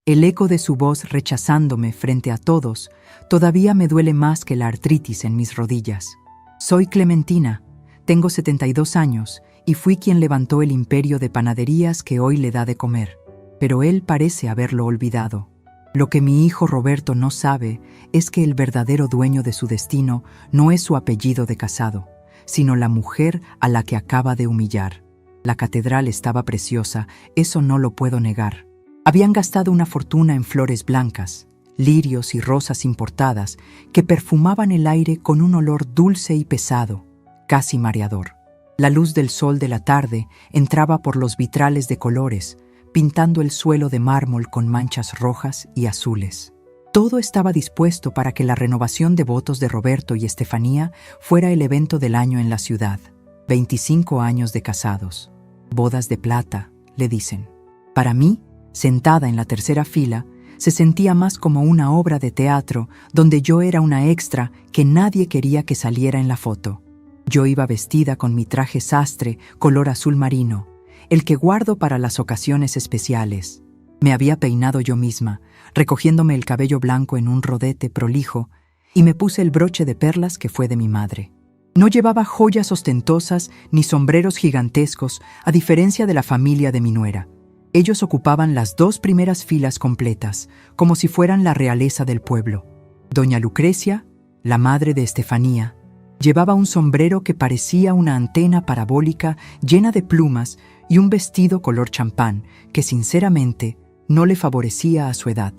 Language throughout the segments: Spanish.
El eco de su voz rechazándome frente a todos todavía me duele más que la artritis en mis rodillas. Soy Clementina, tengo 72 años y fui quien levantó el imperio de panaderías que hoy le da de comer, pero él parece haberlo olvidado. Lo que mi hijo Roberto no sabe es que el verdadero dueño de su destino no es su apellido de casado, sino la mujer a la que acaba de humillar. La catedral estaba preciosa, eso no lo puedo negar. Habían gastado una fortuna en flores blancas, lirios y rosas importadas que perfumaban el aire con un olor dulce y pesado, casi mareador. La luz del sol de la tarde entraba por los vitrales de colores, pintando el suelo de mármol con manchas rojas y azules. Todo estaba dispuesto para que la renovación de votos de Roberto y Estefanía fuera el evento del año en la ciudad. 25 años de casados. Bodas de plata, le dicen. Para mí, sentada en la tercera fila, se sentía más como una obra de teatro donde yo era una extra que nadie quería que saliera en la foto. Yo iba vestida con mi traje sastre color azul marino, el que guardo para las ocasiones especiales. Me había peinado yo misma, recogiéndome el cabello blanco en un rodete prolijo, y me puse el broche de perlas que fue de mi madre. No llevaba joyas ostentosas ni sombreros gigantescos, a diferencia de la familia de mi nuera. Ellos ocupaban las 2 primeras filas completas, como si fueran la realeza del pueblo. Doña Lucrecia, la madre de Estefanía, llevaba un sombrero que parecía una antena parabólica llena de plumas y un vestido color champán que sinceramente no le favorecía a su edad.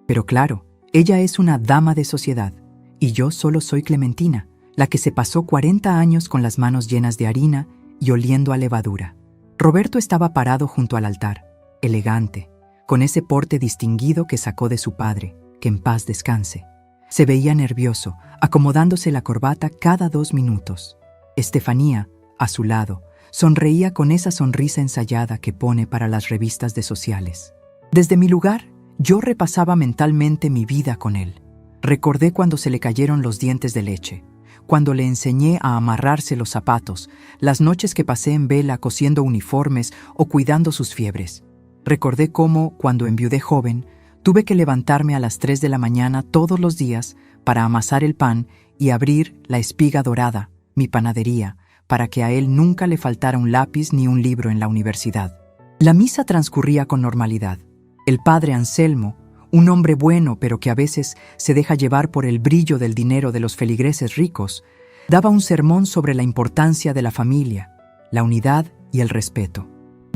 Pero claro, ella es una dama de sociedad, y yo solo soy Clementina, la que se pasó 40 años con las manos llenas de harina y oliendo a levadura. Roberto estaba parado junto al altar, elegante, con ese porte distinguido que sacó de su padre, que en paz descanse. Se veía nervioso, acomodándose la corbata cada 2 minutos. Estefanía, a su lado, sonreía con esa sonrisa ensayada que pone para las revistas de sociales. Desde mi lugar, yo repasaba mentalmente mi vida con él. Recordé cuando se le cayeron los dientes de leche, cuando le enseñé a amarrarse los zapatos, las noches que pasé en vela cosiendo uniformes o cuidando sus fiebres. Recordé cómo, cuando enviudé joven, tuve que levantarme a las 3 de la mañana todos los días para amasar el pan y abrir la Espiga Dorada, mi panadería, para que a él nunca le faltara un lápiz ni un libro en la universidad. La misa transcurría con normalidad. El padre Anselmo, un hombre bueno pero que a veces se deja llevar por el brillo del dinero de los feligreses ricos, daba un sermón sobre la importancia de la familia, la unidad y el respeto.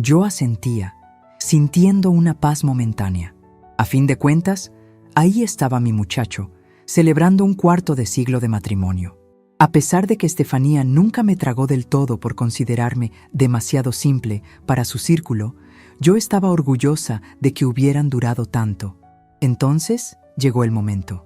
Yo asentía, sintiendo una paz momentánea. A fin de cuentas, ahí estaba mi muchacho, celebrando un 1/4 de siglo de matrimonio. A pesar de que Estefanía nunca me tragó del todo por considerarme demasiado simple para su círculo, yo estaba orgullosa de que hubieran durado tanto. Entonces llegó el momento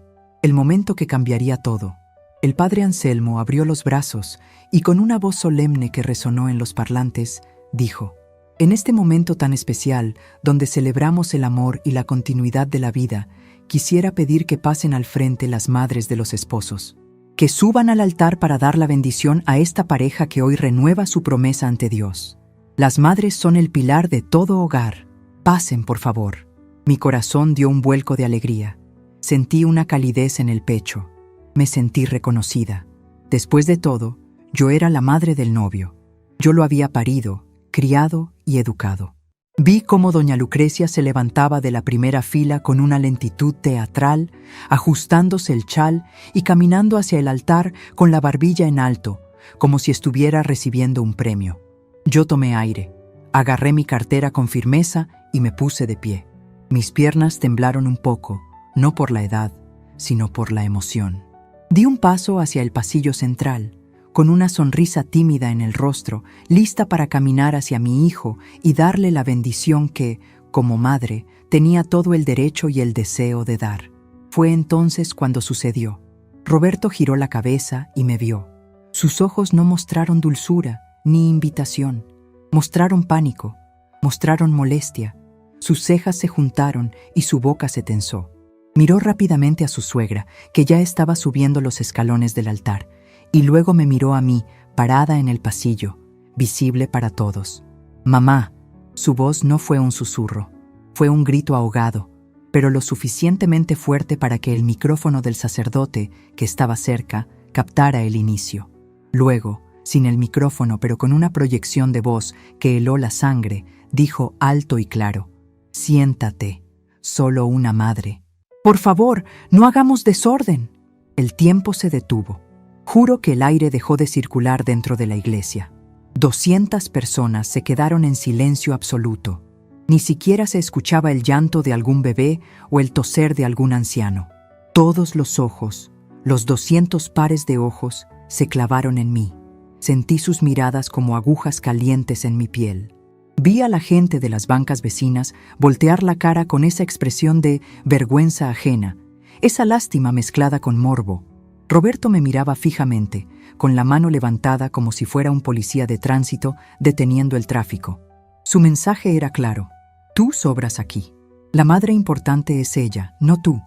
que cambiaría todo. El padre Anselmo abrió los brazos y con una voz solemne que resonó en los parlantes, dijo: «En este momento tan especial, donde celebramos el amor y la continuidad de la vida, quisiera pedir que pasen al frente las madres de los esposos, que suban al altar para dar la bendición a esta pareja que hoy renueva su promesa ante Dios. Las madres son el pilar de todo hogar. Pasen, por favor». Mi corazón dio un vuelco de alegría. Sentí una calidez en el pecho. Me sentí reconocida. Después de todo, yo era la madre del novio. Yo lo había parido, criado y educado. Vi cómo doña Lucrecia se levantaba de la primera fila con una lentitud teatral, ajustándose el chal y caminando hacia el altar con la barbilla en alto, como si estuviera recibiendo un premio. Yo tomé aire, agarré mi cartera con firmeza y me puse de pie. Mis piernas temblaron un poco, no por la edad, sino por la emoción. Di un paso hacia el pasillo central, con una sonrisa tímida en el rostro, lista para caminar hacia mi hijo y darle la bendición que, como madre, tenía todo el derecho y el deseo de dar. Fue entonces cuando sucedió. Roberto giró la cabeza y me vio. Sus ojos no mostraron dulzura ni invitación, mostraron pánico, mostraron molestia. Sus cejas se juntaron y su boca se tensó. Miró rápidamente a su suegra, que ya estaba subiendo los escalones del altar, y luego me miró a mí, parada en el pasillo, visible para todos. «Mamá». Su voz no fue un susurro, fue un grito ahogado. pero lo suficientemente fuerte para que el micrófono del sacerdote, que estaba cerca, captara el inicio. Luego, sin el micrófono pero con una proyección de voz que heló la sangre, dijo alto y claro: «Siéntate, solo una madre. Por favor, no hagamos desorden». El tiempo se detuvo. Juro que el aire dejó de circular dentro de la iglesia. 200 personas se quedaron en silencio absoluto. Ni siquiera se escuchaba el llanto de algún bebé o el toser de algún anciano. Todos los ojos, los 200 pares de ojos, se clavaron en mí. Sentí sus miradas como agujas calientes en mi piel. Vi a la gente de las bancas vecinas voltear la cara con esa expresión de vergüenza ajena, esa lástima mezclada con morbo. Roberto me miraba fijamente, con la mano levantada como si fuera un policía de tránsito deteniendo el tráfico. Su mensaje era claro: «Tú sobras aquí. La madre importante es ella, no tú.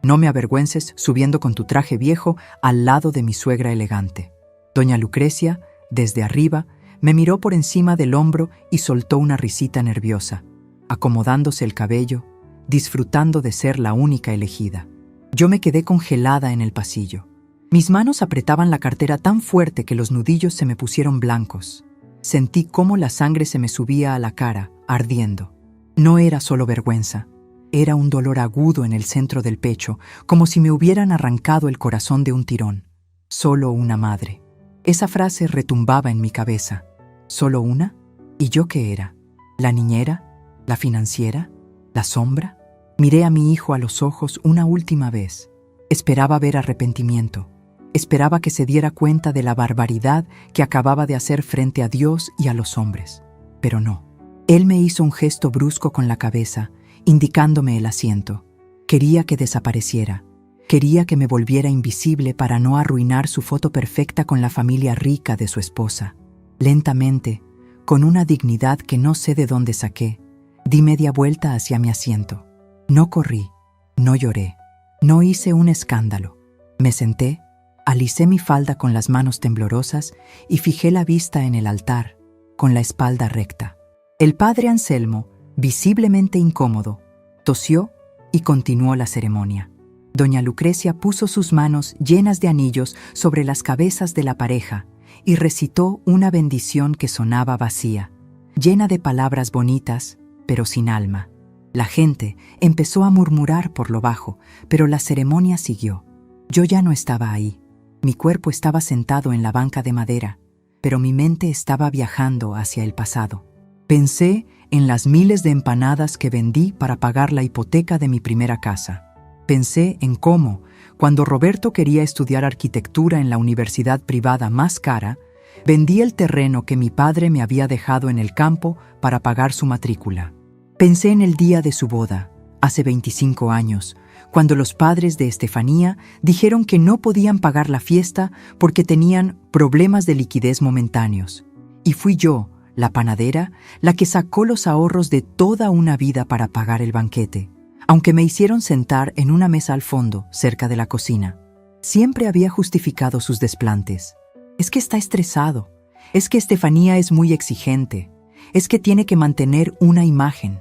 No me avergüences subiendo con tu traje viejo al lado de mi suegra elegante». Doña Lucrecia, desde arriba, me miró por encima del hombro y soltó una risita nerviosa, acomodándose el cabello, disfrutando de ser la única elegida. Yo me quedé congelada en el pasillo. Mis manos apretaban la cartera tan fuerte que los nudillos se me pusieron blancos. Sentí cómo la sangre se me subía a la cara, ardiendo. No era solo vergüenza, era un dolor agudo en el centro del pecho, como si me hubieran arrancado el corazón de un tirón. Solo una madre. Esa frase retumbaba en mi cabeza. ¿Solo una? ¿Y yo qué era? ¿La niñera? ¿La financiera? ¿La sombra? Miré a mi hijo a los ojos una última vez. Esperaba ver arrepentimiento. Esperaba que se diera cuenta de la barbaridad que acababa de hacer frente a Dios y a los hombres. Pero no. Él me hizo un gesto brusco con la cabeza, indicándome el asiento. Quería que desapareciera. Quería que me volviera invisible para no arruinar su foto perfecta con la familia rica de su esposa. Lentamente, con una dignidad que no sé de dónde saqué, di media vuelta hacia mi asiento. No corrí, no lloré, no hice un escándalo. Me senté, alicé mi falda con las manos temblorosas y fijé la vista en el altar, con la espalda recta. El padre Anselmo, visiblemente incómodo, tosió y continuó la ceremonia. Doña Lucrecia puso sus manos llenas de anillos sobre las cabezas de la pareja y recitó una bendición que sonaba vacía, llena de palabras bonitas, pero sin alma. La gente empezó a murmurar por lo bajo, pero la ceremonia siguió. Yo ya no estaba ahí. Mi cuerpo estaba sentado en la banca de madera, pero mi mente estaba viajando hacia el pasado. Pensé en las miles de empanadas que vendí para pagar la hipoteca de mi primera casa. Pensé en cómo, cuando Roberto quería estudiar arquitectura en la universidad privada más cara, vendí el terreno que mi padre me había dejado en el campo para pagar su matrícula. Pensé en el día de su boda, hace 25 años, cuando los padres de Estefanía dijeron que no podían pagar la fiesta porque tenían problemas de liquidez momentáneos. Y fui yo, la panadera, la que sacó los ahorros de toda una vida para pagar el banquete, aunque me hicieron sentar en una mesa al fondo, cerca de la cocina. Siempre había justificado sus desplantes. Es que está estresado, es que Estefanía es muy exigente, es que tiene que mantener una imagen.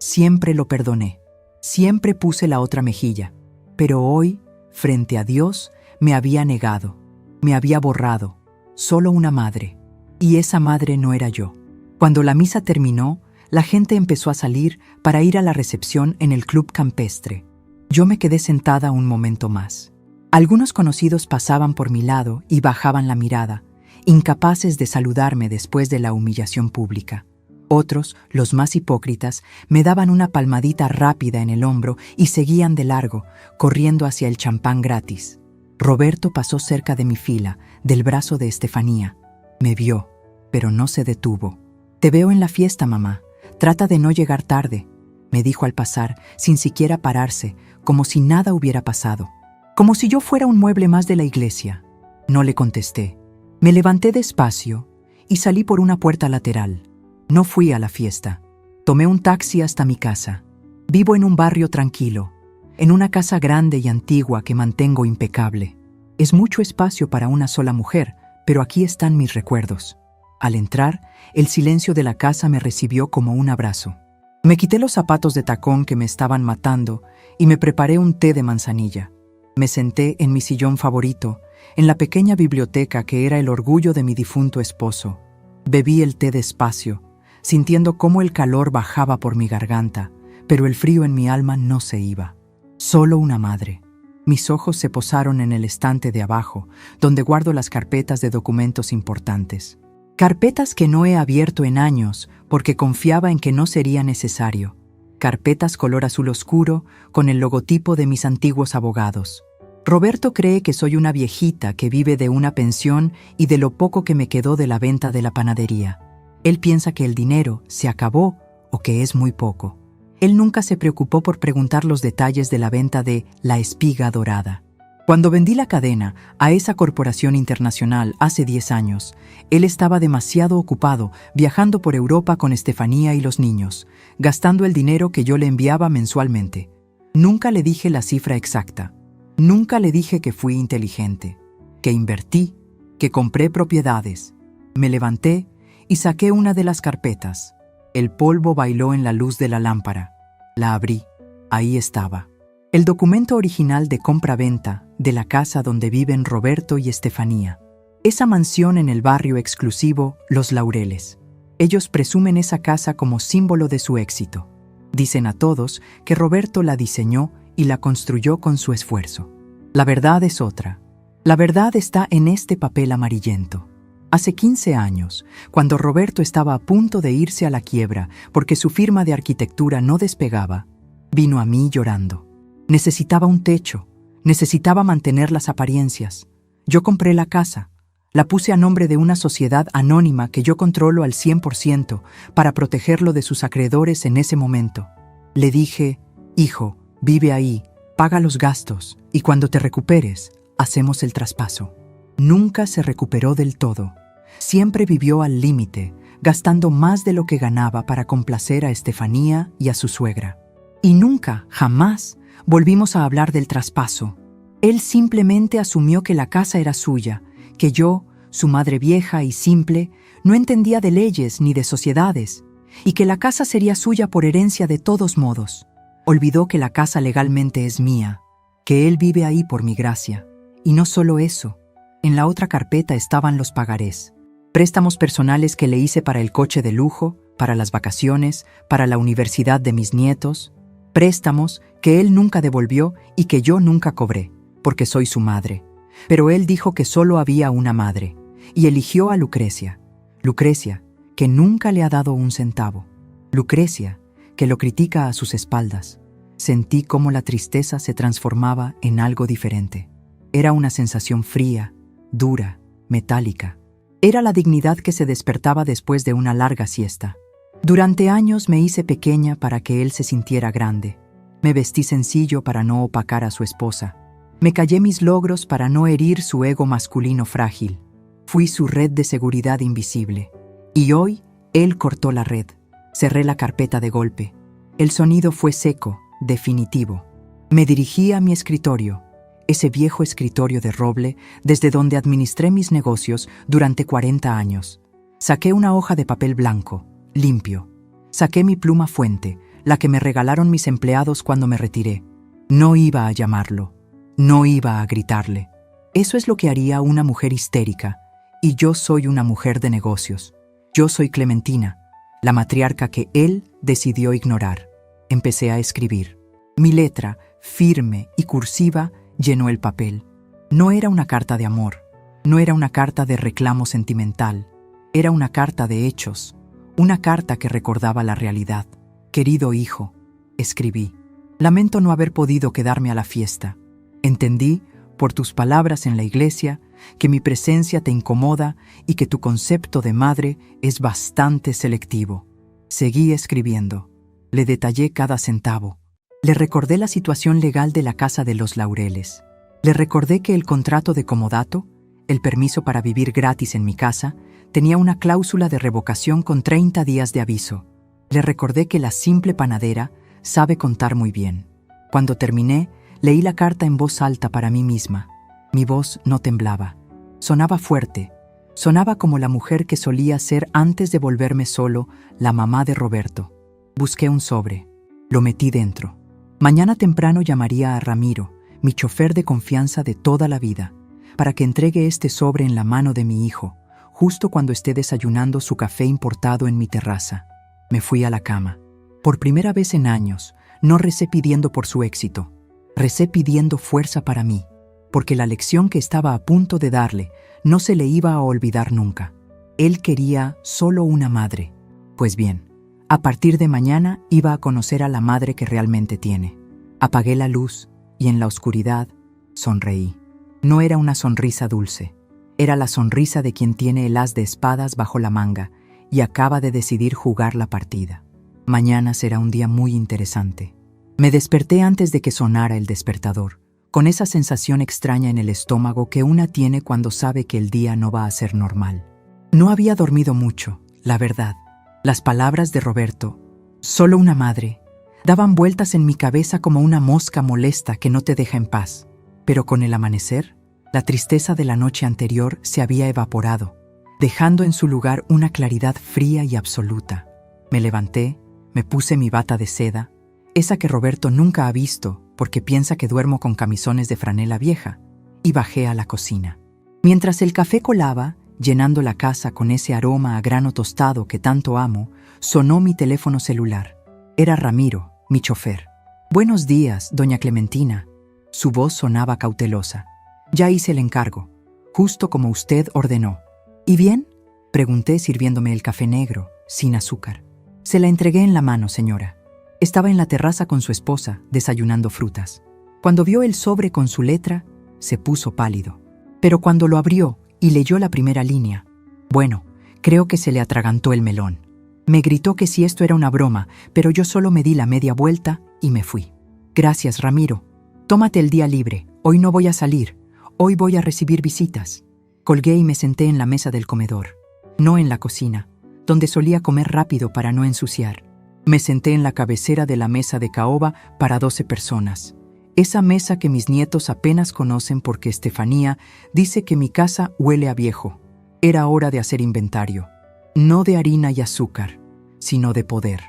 Siempre lo perdoné, siempre puse la otra mejilla, pero hoy, frente a Dios, me había negado, me había borrado, solo una madre, y esa madre no era yo. Cuando la misa terminó, la gente empezó a salir para ir a la recepción en el club campestre. Yo me quedé sentada un momento más. Algunos conocidos pasaban por mi lado y bajaban la mirada, incapaces de saludarme después de la humillación pública. Otros, los más hipócritas, me daban una palmadita rápida en el hombro y seguían de largo, corriendo hacia el champán gratis. Roberto pasó cerca de mi fila, del brazo de Estefanía. Me vio, pero no se detuvo. «Te veo en la fiesta, mamá. Trata de no llegar tarde», me dijo al pasar, sin siquiera pararse, como si nada hubiera pasado. Como si yo fuera un mueble más de la iglesia. No le contesté. Me levanté despacio y salí por una puerta lateral. No fui a la fiesta. Tomé un taxi hasta mi casa. Vivo en un barrio tranquilo, en una casa grande y antigua que mantengo impecable. Es mucho espacio para una sola mujer, pero aquí están mis recuerdos. Al entrar, el silencio de la casa me recibió como un abrazo. Me quité los zapatos de tacón que me estaban matando y me preparé un té de manzanilla. Me senté en mi sillón favorito, en la pequeña biblioteca que era el orgullo de mi difunto esposo. Bebí el té despacio, sintiendo cómo el calor bajaba por mi garganta, pero el frío en mi alma no se iba. Solo una madre. Mis ojos se posaron en el estante de abajo, donde guardo las carpetas de documentos importantes. Carpetas que no he abierto en años porque confiaba en que no sería necesario. Carpetas color azul oscuro con el logotipo de mis antiguos abogados. Roberto cree que soy una viejita que vive de una pensión y de lo poco que me quedó de la venta de la panadería. Él piensa que el dinero se acabó o que es muy poco. Él nunca se preocupó por preguntar los detalles de la venta de La Espiga Dorada. Cuando vendí la cadena a esa corporación internacional hace 10 años, él estaba demasiado ocupado viajando por Europa con Estefanía y los niños, gastando el dinero que yo le enviaba mensualmente. Nunca le dije la cifra exacta. Nunca le dije que fui inteligente, que invertí, que compré propiedades. Me levanté y saqué una de las carpetas. El polvo bailó en la luz de la lámpara. La abrí. Ahí estaba. El documento original de compra-venta de la casa donde viven Roberto y Estefanía. Esa mansión en el barrio exclusivo Los Laureles. Ellos presumen esa casa como símbolo de su éxito. Dicen a todos que Roberto la diseñó y la construyó con su esfuerzo. La verdad es otra. La verdad está en este papel amarillento. Hace 15 años, cuando Roberto estaba a punto de irse a la quiebra porque su firma de arquitectura no despegaba, vino a mí llorando. Necesitaba un techo, necesitaba mantener las apariencias. Yo compré la casa, la puse a nombre de una sociedad anónima que yo controlo al 100% para protegerlo de sus acreedores en ese momento. Le dije, hijo, vive ahí, paga los gastos y cuando te recuperes, hacemos el traspaso. Nunca se recuperó del todo. Siempre vivió al límite, gastando más de lo que ganaba para complacer a Estefanía y a su suegra. Y nunca, jamás, volvimos a hablar del traspaso. Él simplemente asumió que la casa era suya, que yo, su madre vieja y simple, no entendía de leyes ni de sociedades, y que la casa sería suya por herencia de todos modos. Olvidó que la casa legalmente es mía, que él vive ahí por mi gracia. Y no solo eso, en la otra carpeta estaban los pagarés. Préstamos personales que le hice para el coche de lujo, para las vacaciones, para la universidad de mis nietos. Préstamos que él nunca devolvió y que yo nunca cobré, porque soy su madre. Pero él dijo que solo había una madre, y eligió a Lucrecia. Lucrecia, que nunca le ha dado un centavo. Lucrecia, que lo critica a sus espaldas. Sentí cómo la tristeza se transformaba en algo diferente. Era una sensación fría, dura, metálica. Era la dignidad que se despertaba después de una larga siesta. Durante años me hice pequeña para que él se sintiera grande. Me vestí sencillo para no opacar a su esposa. Me callé mis logros para no herir su ego masculino frágil. Fui su red de seguridad invisible. Y hoy, él cortó la red. Cerré la carpeta de golpe. El sonido fue seco, definitivo. Me dirigí a mi escritorio, ese viejo escritorio de roble desde donde administré mis negocios durante 40 años. Saqué una hoja de papel blanco, limpio. Saqué mi pluma fuente, la que me regalaron mis empleados cuando me retiré. No iba a llamarlo, no iba a gritarle. Eso es lo que haría una mujer histérica, y yo soy una mujer de negocios. Yo soy Clementina, la matriarca que él decidió ignorar. Empecé a escribir. Mi letra, firme y cursiva, llenó el papel. No era una carta de amor, no era una carta de reclamo sentimental, era una carta de hechos, una carta que recordaba la realidad. Querido hijo, escribí, lamento no haber podido quedarme a la fiesta. Entendí, por tus palabras en la iglesia, que mi presencia te incomoda y que tu concepto de madre es bastante selectivo. Seguí escribiendo. Le detallé cada centavo. Le recordé la situación legal de la Casa de los Laureles. Le recordé que el contrato de comodato, el permiso para vivir gratis en mi casa, tenía una cláusula de revocación con 30 días de aviso. Le recordé que la simple panadera sabe contar muy bien. Cuando terminé, leí la carta en voz alta para mí misma. Mi voz no temblaba. Sonaba fuerte. Sonaba como la mujer que solía ser antes de volverme solo la mamá de Roberto. Busqué un sobre. Lo metí dentro. Mañana temprano llamaría a Ramiro, mi chofer de confianza de toda la vida, para que entregue este sobre en la mano de mi hijo, justo cuando esté desayunando su café importado en mi terraza. Me fui a la cama. Por primera vez en años, no recé pidiendo por su éxito. Recé pidiendo fuerza para mí, porque la lección que estaba a punto de darle no se le iba a olvidar nunca. Él quería solo una madre. Pues bien, a partir de mañana iba a conocer a la madre que realmente tiene. Apagué la luz y en la oscuridad sonreí. No era una sonrisa dulce. Era la sonrisa de quien tiene el as de espadas bajo la manga y acaba de decidir jugar la partida. Mañana será un día muy interesante. Me desperté antes de que sonara el despertador, con esa sensación extraña en el estómago que una tiene cuando sabe que el día no va a ser normal. No había dormido mucho, la verdad. Las palabras de Roberto, solo una madre, daban vueltas en mi cabeza como una mosca molesta que no te deja en paz. Pero con el amanecer, la tristeza de la noche anterior se había evaporado, dejando en su lugar una claridad fría y absoluta. Me levanté, me puse mi bata de seda, esa que Roberto nunca ha visto porque piensa que duermo con camisones de franela vieja, y bajé a la cocina. Mientras el café colaba, llenando la casa con ese aroma a grano tostado que tanto amo, sonó mi teléfono celular. Era Ramiro, mi chofer. «Buenos días, doña Clementina». Su voz sonaba cautelosa. «Ya hice el encargo, justo como usted ordenó». «¿Y bien?», pregunté sirviéndome el café negro, sin azúcar. «Se la entregué en la mano, señora». Estaba en la terraza con su esposa, desayunando frutas. Cuando vio el sobre con su letra, se puso pálido. Pero cuando lo abrió y leyó la primera línea, bueno, creo que se le atragantó el melón. Me gritó que si esto era una broma, pero yo solo me di la media vuelta y me fui. «Gracias, Ramiro. Tómate el día libre. Hoy no voy a salir. Hoy voy a recibir visitas». Colgué y me senté en la mesa del comedor, no en la cocina, donde solía comer rápido para no ensuciar. Me senté en la cabecera de la mesa de caoba para 12 personas. Esa mesa que mis nietos apenas conocen porque Estefanía dice que mi casa huele a viejo. Era hora de hacer inventario. No de harina y azúcar, sino de poder.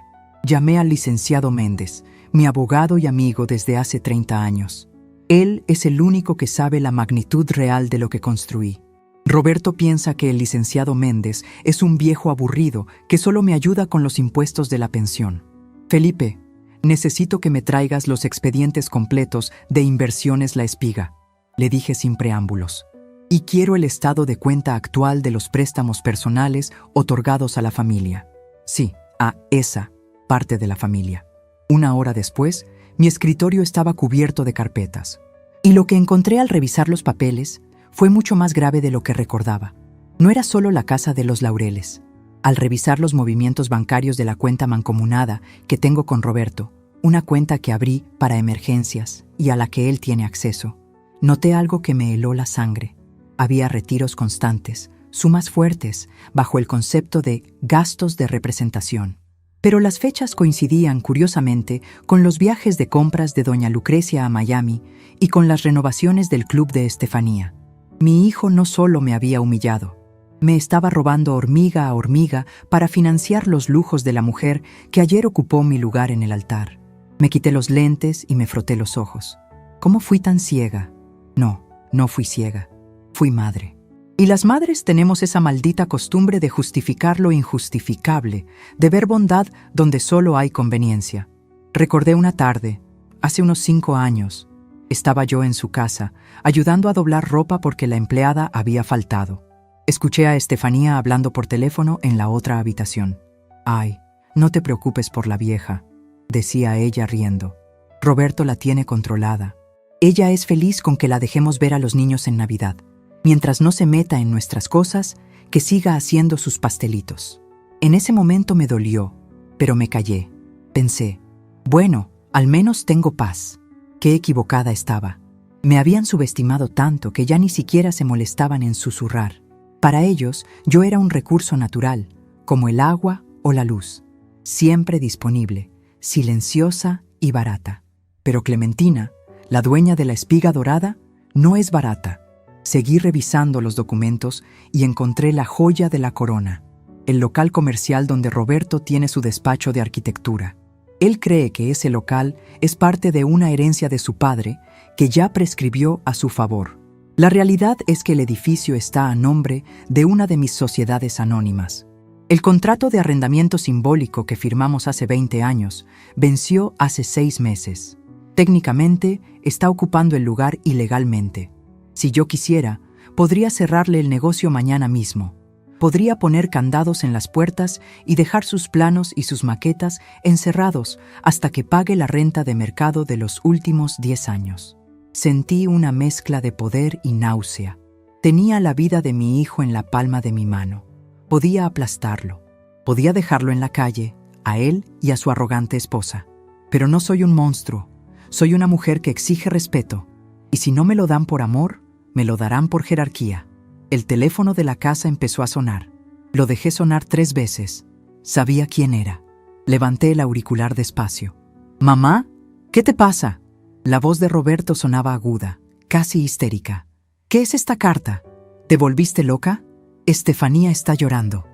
Llamé al licenciado Méndez, mi abogado y amigo desde hace 30 años. Él es el único que sabe la magnitud real de lo que construí. Roberto piensa que el licenciado Méndez es un viejo aburrido que solo me ayuda con los impuestos de la pensión. «Felipe, necesito que me traigas los expedientes completos de Inversiones La Espiga», le dije sin preámbulos. «Y quiero el estado de cuenta actual de los préstamos personales otorgados a la familia». Sí, a esa parte de la familia. Una hora después, mi escritorio estaba cubierto de carpetas. Y lo que encontré al revisar los papeles fue mucho más grave de lo que recordaba. No era solo la casa de los Laureles. Al revisar los movimientos bancarios de la cuenta mancomunada que tengo con Roberto, una cuenta que abrí para emergencias y a la que él tiene acceso, noté algo que me heló la sangre. Había retiros constantes, sumas fuertes, bajo el concepto de gastos de representación. Pero las fechas coincidían, curiosamente, con los viajes de compras de doña Lucrecia a Miami y con las renovaciones del club de Estefanía. Mi hijo no solo me había humillado, me estaba robando hormiga a hormiga para financiar los lujos de la mujer que ayer ocupó mi lugar en el altar. Me quité los lentes y me froté los ojos. ¿Cómo fui tan ciega? No fui ciega. Fui madre. Y las madres tenemos esa maldita costumbre de justificar lo injustificable, de ver bondad donde solo hay conveniencia. Recordé una tarde, hace unos 5 años, estaba yo en su casa, ayudando a doblar ropa porque la empleada había faltado. Escuché a Estefanía hablando por teléfono en la otra habitación. «Ay, no te preocupes por la vieja», decía ella riendo. «Roberto la tiene controlada. Ella es feliz con que la dejemos ver a los niños en Navidad. Mientras no se meta en nuestras cosas, que siga haciendo sus pastelitos». En ese momento me dolió, pero me callé. Pensé, bueno, al menos tengo paz. Qué equivocada estaba. Me habían subestimado tanto que ya ni siquiera se molestaban en susurrar. Para ellos, yo era un recurso natural, como el agua o la luz, siempre disponible, silenciosa y barata. Pero Clementina, la dueña de la espiga dorada, no es barata. Seguí revisando los documentos y encontré la joya de la corona. el local comercial donde Roberto tiene su despacho de arquitectura. Él cree que ese local es parte de una herencia de su padre que ya prescribió a su favor. La realidad es que el edificio está a nombre de una de mis sociedades anónimas. El contrato de arrendamiento simbólico que firmamos hace 20 años venció hace 6 meses. Técnicamente, está ocupando el lugar ilegalmente. Si yo quisiera, podría cerrarle el negocio mañana mismo. Podría poner candados en las puertas y dejar sus planos y sus maquetas encerrados hasta que pague la renta de mercado de los últimos 10 años. Sentí una mezcla de poder y náusea. Tenía la vida de mi hijo en la palma de mi mano. Podía aplastarlo. Podía dejarlo en la calle, a él y a su arrogante esposa. Pero no soy un monstruo. Soy una mujer que exige respeto. Y si no me lo dan por amor, me lo darán por jerarquía. El teléfono de la casa empezó a sonar. Lo dejé sonar 3 veces. Sabía quién era. Levanté el auricular despacio. «¿Mamá? ¿Qué te pasa?» La voz de Roberto sonaba aguda, casi histérica. «¿Qué es esta carta? ¿Te volviste loca? Estefanía está llorando.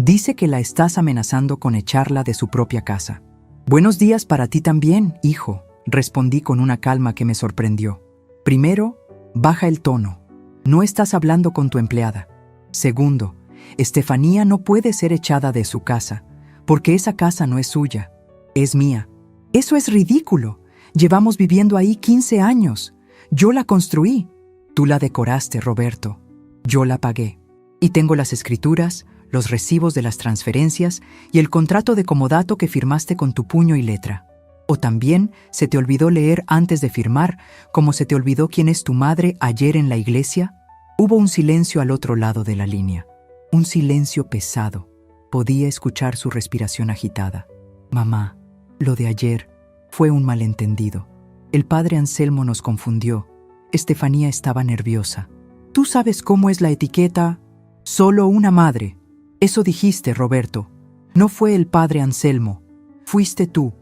Dice que la estás amenazando con echarla de su propia casa». «Buenos días para ti también, hijo», respondí con una calma que me sorprendió. «Primero, baja el tono. No estás hablando con tu empleada. Segundo, Estefanía no puede ser echada de su casa, porque esa casa no es suya, es mía. Eso es ridículo. Llevamos viviendo ahí 15 años. Yo la construí. Tú la decoraste, Roberto. Yo la pagué. Y tengo las escrituras, los recibos de las transferencias y el contrato de comodato que firmaste con tu puño y letra. ¿O también se te olvidó leer antes de firmar, como se te olvidó quién es tu madre ayer en la iglesia? Hubo un silencio al otro lado de la línea. Un silencio pesado. Podía escuchar su respiración agitada. «Mamá, lo de ayer fue un malentendido. El padre Anselmo nos confundió. Estefanía estaba nerviosa. Tú sabes cómo es la etiqueta. Solo una madre. Eso dijiste, Roberto. No fue el padre Anselmo. Fuiste tú.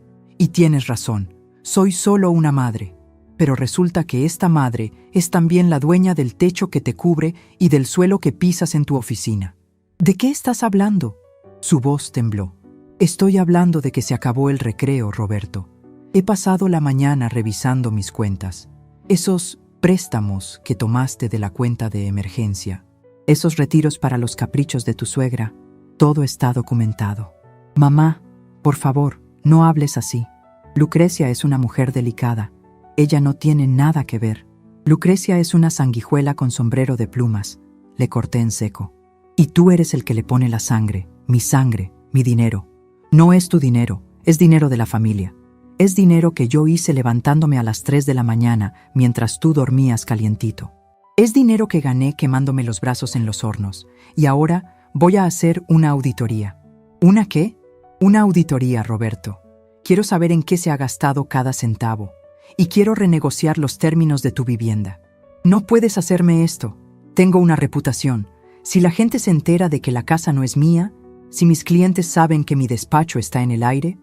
Y tienes razón, soy solo una madre, pero resulta que esta madre es también la dueña del techo que te cubre y del suelo que pisas en tu oficina. ¿De qué estás hablando?» Su voz tembló. «Estoy hablando de que se acabó el recreo, Roberto. He pasado la mañana revisando mis cuentas. Esos préstamos que tomaste de la cuenta de emergencia, esos retiros para los caprichos de tu suegra, todo está documentado. Mamá, por favor, no hables así. Lucrecia es una mujer delicada. Ella no tiene nada que ver. Lucrecia es una sanguijuela con sombrero de plumas. Le corté en seco. Y tú eres el que le pone la sangre, mi dinero. No es tu dinero, es dinero de la familia. Es dinero que yo hice levantándome a las 3 de la mañana mientras tú dormías calientito. Es dinero que gané quemándome los brazos en los hornos. Y ahora voy a hacer una auditoría. ¿Una qué? Una auditoría, Roberto. Quiero saber en qué se ha gastado cada centavo. Y quiero renegociar los términos de tu vivienda. No puedes hacerme esto. Tengo una reputación. Si la gente se entera de que la casa no es mía, si mis clientes saben que mi despacho está en el aire...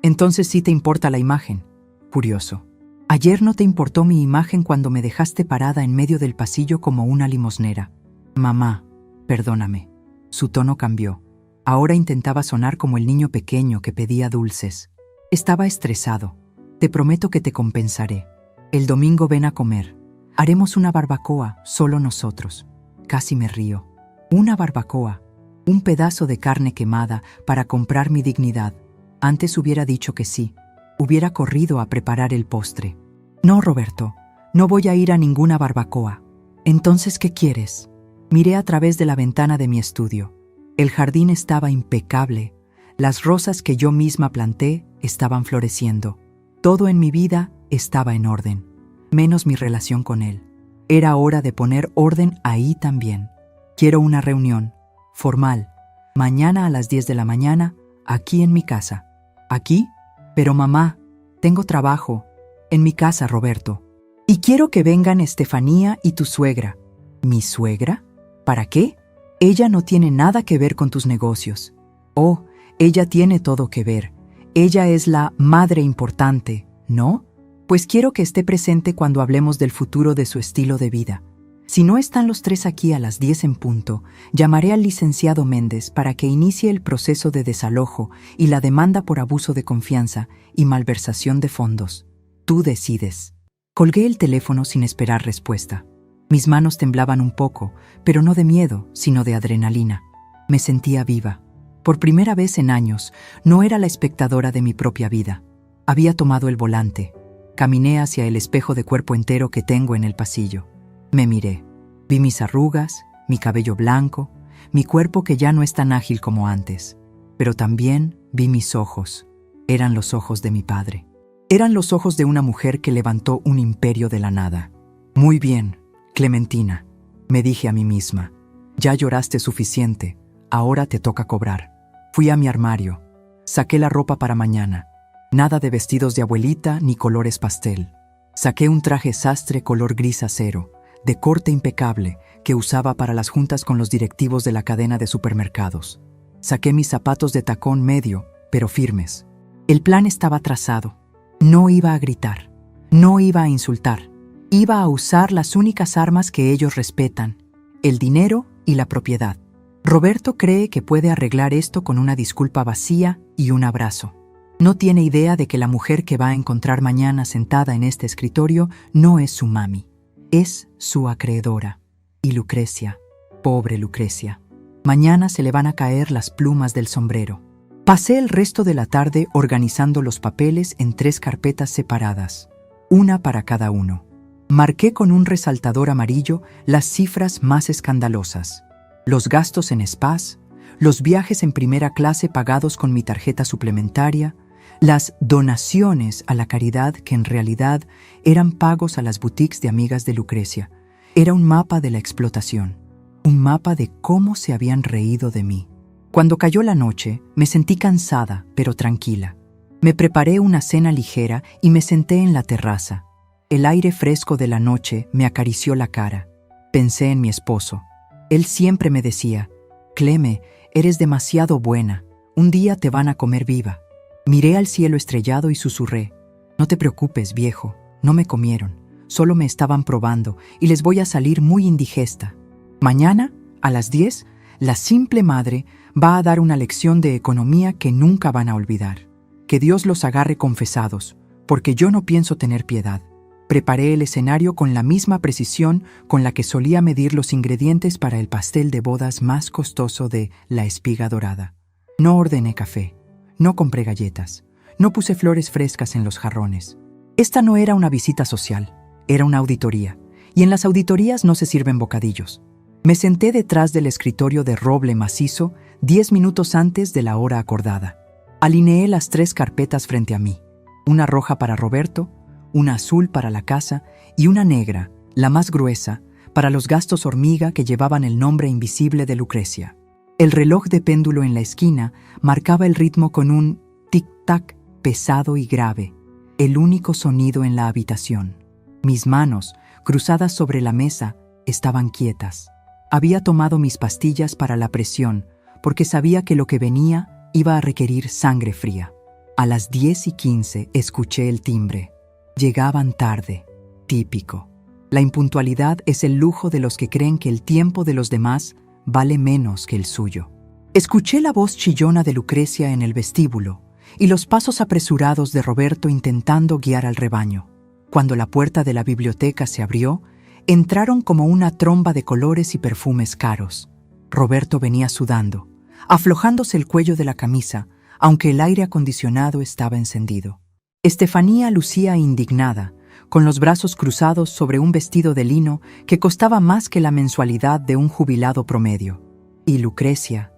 entonces sí te importa la imagen. Curioso. Ayer no te importó mi imagen cuando me dejaste parada en medio del pasillo como una limosnera. Mamá, perdóname. Su tono cambió. Ahora intentaba sonar como el niño pequeño que pedía dulces. Estaba estresado. Te prometo que te compensaré. El domingo ven a comer. Haremos una barbacoa, solo nosotros. Casi me río. Una barbacoa. Un pedazo de carne quemada para comprar mi dignidad. Antes hubiera dicho que sí. Hubiera corrido a preparar el postre. No, Roberto, no voy a ir a ninguna barbacoa. Entonces, ¿qué quieres? Miré a través de la ventana de mi estudio. El jardín estaba impecable. Las rosas que yo misma planté estaban floreciendo. Todo en mi vida estaba en orden, menos mi relación con él. Era hora de poner orden ahí también. Quiero una reunión, formal, mañana a las 10 de la mañana, aquí en mi casa. ¿Aquí? Pero mamá, tengo trabajo. En mi casa, Roberto. Y quiero que vengan Estefanía y tu suegra. ¿Mi suegra? ¿Para qué? Ella no tiene nada que ver con tus negocios. Oh, ella tiene todo que ver. Ella es la madre importante, ¿no? Pues quiero que esté presente cuando hablemos del futuro de su estilo de vida. Si no están los tres aquí a las 10 en punto, llamaré al licenciado Méndez para que inicie el proceso de desalojo y la demanda por abuso de confianza y malversación de fondos. Tú decides. Colgué el teléfono sin esperar respuesta. Mis manos temblaban un poco, pero no de miedo, sino de adrenalina. Me sentía viva. Por primera vez en años, no era la espectadora de mi propia vida. Había tomado el volante. Caminé hacia el espejo de cuerpo entero que tengo en el pasillo. Me miré. Vi mis arrugas, mi cabello blanco, mi cuerpo que ya no es tan ágil como antes. Pero también vi mis ojos. Eran los ojos de mi padre. Eran los ojos de una mujer que levantó un imperio de la nada. Muy bien, Clementina, me dije a mí misma. Ya lloraste suficiente, ahora te toca cobrar. Fui a mi armario. Saqué la ropa para mañana. Nada de vestidos de abuelita ni colores pastel. Saqué un traje sastre color gris acero, de corte impecable, que usaba para las juntas con los directivos de la cadena de supermercados. Saqué mis zapatos de tacón medio, pero firmes. El plan estaba trazado. No iba a gritar, no iba a insultar. Iba a usar las únicas armas que ellos respetan, el dinero y la propiedad. Roberto cree que puede arreglar esto con una disculpa vacía y un abrazo. No tiene idea de que la mujer que va a encontrar mañana sentada en este escritorio no es su mami. Es su acreedora. Y Lucrecia, pobre Lucrecia. Mañana se le van a caer las plumas del sombrero. Pasé el resto de la tarde organizando los papeles en 3 carpetas separadas, una para cada uno. Marqué con un resaltador amarillo las cifras más escandalosas. Los gastos en spas, los viajes en primera clase pagados con mi tarjeta suplementaria, las donaciones a la caridad que en realidad eran pagos a las boutiques de amigas de Lucrecia. Era un mapa de la explotación, un mapa de cómo se habían reído de mí. Cuando cayó la noche, me sentí cansada, pero tranquila. Me preparé una cena ligera y me senté en la terraza. El aire fresco de la noche me acarició la cara. Pensé en mi esposo. Él siempre me decía, «Cleme, eres demasiado buena. Un día te van a comer viva». Miré al cielo estrellado y susurré, «No te preocupes, viejo, no me comieron. Solo me estaban probando y les voy a salir muy indigesta. Mañana, a las 10, la simple madre va a dar una lección de economía que nunca van a olvidar. Que Dios los agarre confesados, porque yo no pienso tener piedad». Preparé el escenario con la misma precisión con la que solía medir los ingredientes para el pastel de bodas más costoso de La Espiga Dorada. No ordené café, no compré galletas, no puse flores frescas en los jarrones. Esta no era una visita social, era una auditoría, y en las auditorías no se sirven bocadillos. Me senté detrás del escritorio de roble macizo 10 minutos antes de la hora acordada. Alineé las 3 carpetas frente a mí, una roja para Roberto, una azul para la casa y una negra, la más gruesa, para los gastos hormiga que llevaban el nombre invisible de Lucrecia. El reloj de péndulo en la esquina marcaba el ritmo con un tic-tac pesado y grave, el único sonido en la habitación. Mis manos, cruzadas sobre la mesa, estaban quietas. Había tomado mis pastillas para la presión, porque sabía que lo que venía iba a requerir sangre fría. A las 10:15 escuché el timbre. Llegaban tarde. Típico. La impuntualidad es el lujo de los que creen que el tiempo de los demás vale menos que el suyo. Escuché la voz chillona de Lucrecia en el vestíbulo y los pasos apresurados de Roberto intentando guiar al rebaño. Cuando la puerta de la biblioteca se abrió, entraron como una tromba de colores y perfumes caros. Roberto venía sudando, aflojándose el cuello de la camisa, aunque el aire acondicionado estaba encendido. Estefanía lucía indignada, con los brazos cruzados sobre un vestido de lino que costaba más que la mensualidad de un jubilado promedio. Y Lucrecia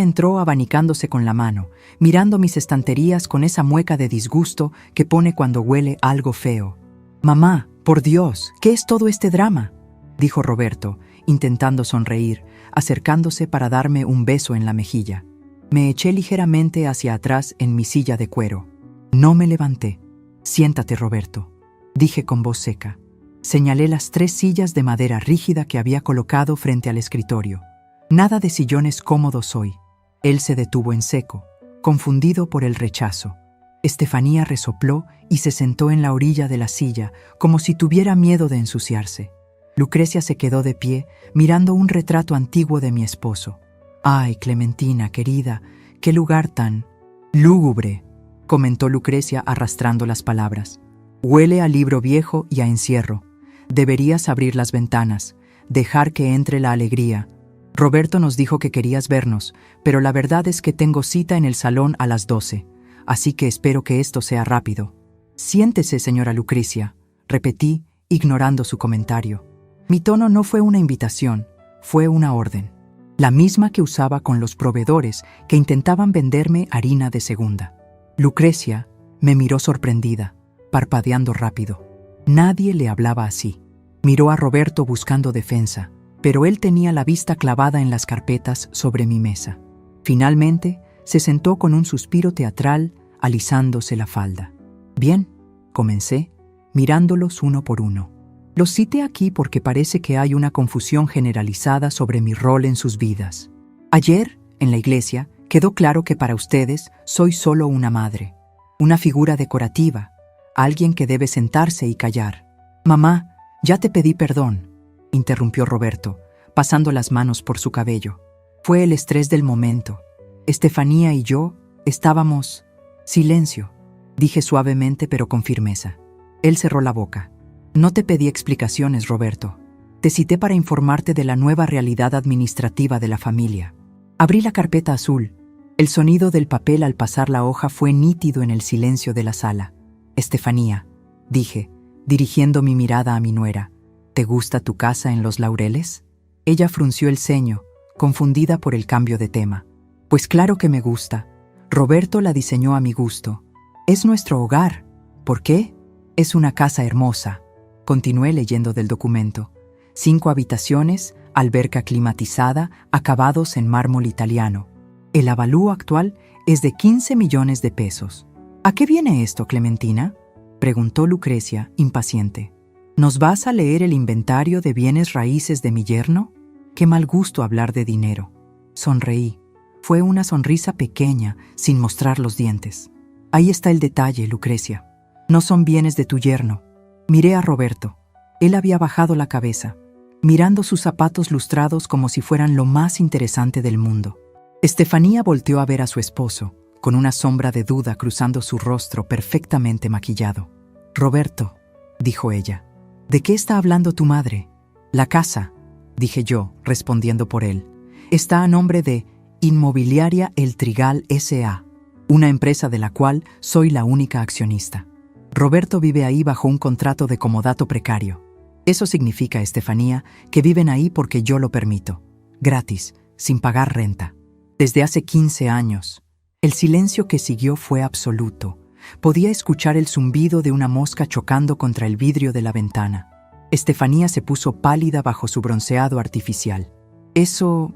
entró abanicándose con la mano, mirando mis estanterías con esa mueca de disgusto que pone cuando huele algo feo. «Mamá, por Dios, ¿qué es todo este drama?», dijo Roberto, intentando sonreír, acercándose para darme un beso en la mejilla. Me eché ligeramente hacia atrás en mi silla de cuero. No me levanté. «Siéntate, Roberto», dije con voz seca. Señalé las 3 sillas de madera rígida que había colocado frente al escritorio. Nada de sillones cómodos hoy. Él se detuvo en seco, confundido por el rechazo. Estefanía resopló y se sentó en la orilla de la silla, como si tuviera miedo de ensuciarse. Lucrecia se quedó de pie, mirando un retrato antiguo de mi esposo. «Ay, Clementina, querida, qué lugar tan lúgubre», comentó Lucrecia arrastrando las palabras. «Huele a libro viejo y a encierro. Deberías abrir las ventanas, dejar que entre la alegría. Roberto nos dijo que querías vernos, pero la verdad es que tengo cita en el salón a las 12, así que espero que esto sea rápido». «Siéntese, señora Lucrecia», repetí, ignorando su comentario. Mi tono no fue una invitación, fue una orden, la misma que usaba con los proveedores que intentaban venderme harina de segunda. Lucrecia me miró sorprendida, parpadeando rápido. Nadie le hablaba así. Miró a Roberto buscando defensa, pero él tenía la vista clavada en las carpetas sobre mi mesa. Finalmente, se sentó con un suspiro teatral, alisándose la falda. «Bien», comencé, mirándolos uno por uno. «Los cité aquí porque parece que hay una confusión generalizada sobre mi rol en sus vidas. Ayer, en la iglesia, quedó claro que para ustedes soy solo una madre, una figura decorativa, alguien que debe sentarse y callar». «Mamá, ya te pedí perdón», interrumpió Roberto, pasando las manos por su cabello. «Fue el estrés del momento. Estefanía y yo estábamos...» «Silencio», dije suavemente pero con firmeza. Él cerró la boca. «No te pedí explicaciones, Roberto. Te cité para informarte de la nueva realidad administrativa de la familia». Abrí la carpeta azul. El sonido del papel al pasar la hoja fue nítido en el silencio de la sala. «Estefanía», dije, dirigiendo mi mirada a mi nuera, «¿te gusta tu casa en Los Laureles?» Ella frunció el ceño, confundida por el cambio de tema. «Pues claro que me gusta. Roberto la diseñó a mi gusto. Es nuestro hogar. ¿Por qué? Es una casa hermosa». Continué leyendo del documento. 5 habitaciones, alberca climatizada, acabados en mármol italiano. El avalúo actual es de 15 millones de pesos. «¿A qué viene esto, Clementina?», preguntó Lucrecia, impaciente. «¿Nos vas a leer el inventario de bienes raíces de mi yerno? Qué mal gusto hablar de dinero». Sonreí. Fue una sonrisa pequeña, sin mostrar los dientes. «Ahí está el detalle, Lucrecia. No son bienes de tu yerno». Miré a Roberto. Él había bajado la cabeza, mirando sus zapatos lustrados como si fueran lo más interesante del mundo. Estefanía volteó a ver a su esposo, con una sombra de duda cruzando su rostro perfectamente maquillado. «Roberto», dijo ella, «¿de qué está hablando tu madre?» «La casa», dije yo, respondiendo por él, «está a nombre de Inmobiliaria El Trigal S.A., una empresa de la cual soy la única accionista. Roberto vive ahí bajo un contrato de comodato precario. Eso significa, Estefanía, que viven ahí porque yo lo permito, gratis, sin pagar renta. Desde hace 15 años. El silencio que siguió fue absoluto. Podía escuchar el zumbido de una mosca chocando contra el vidrio de la ventana. Estefanía se puso pálida bajo su bronceado artificial. Eso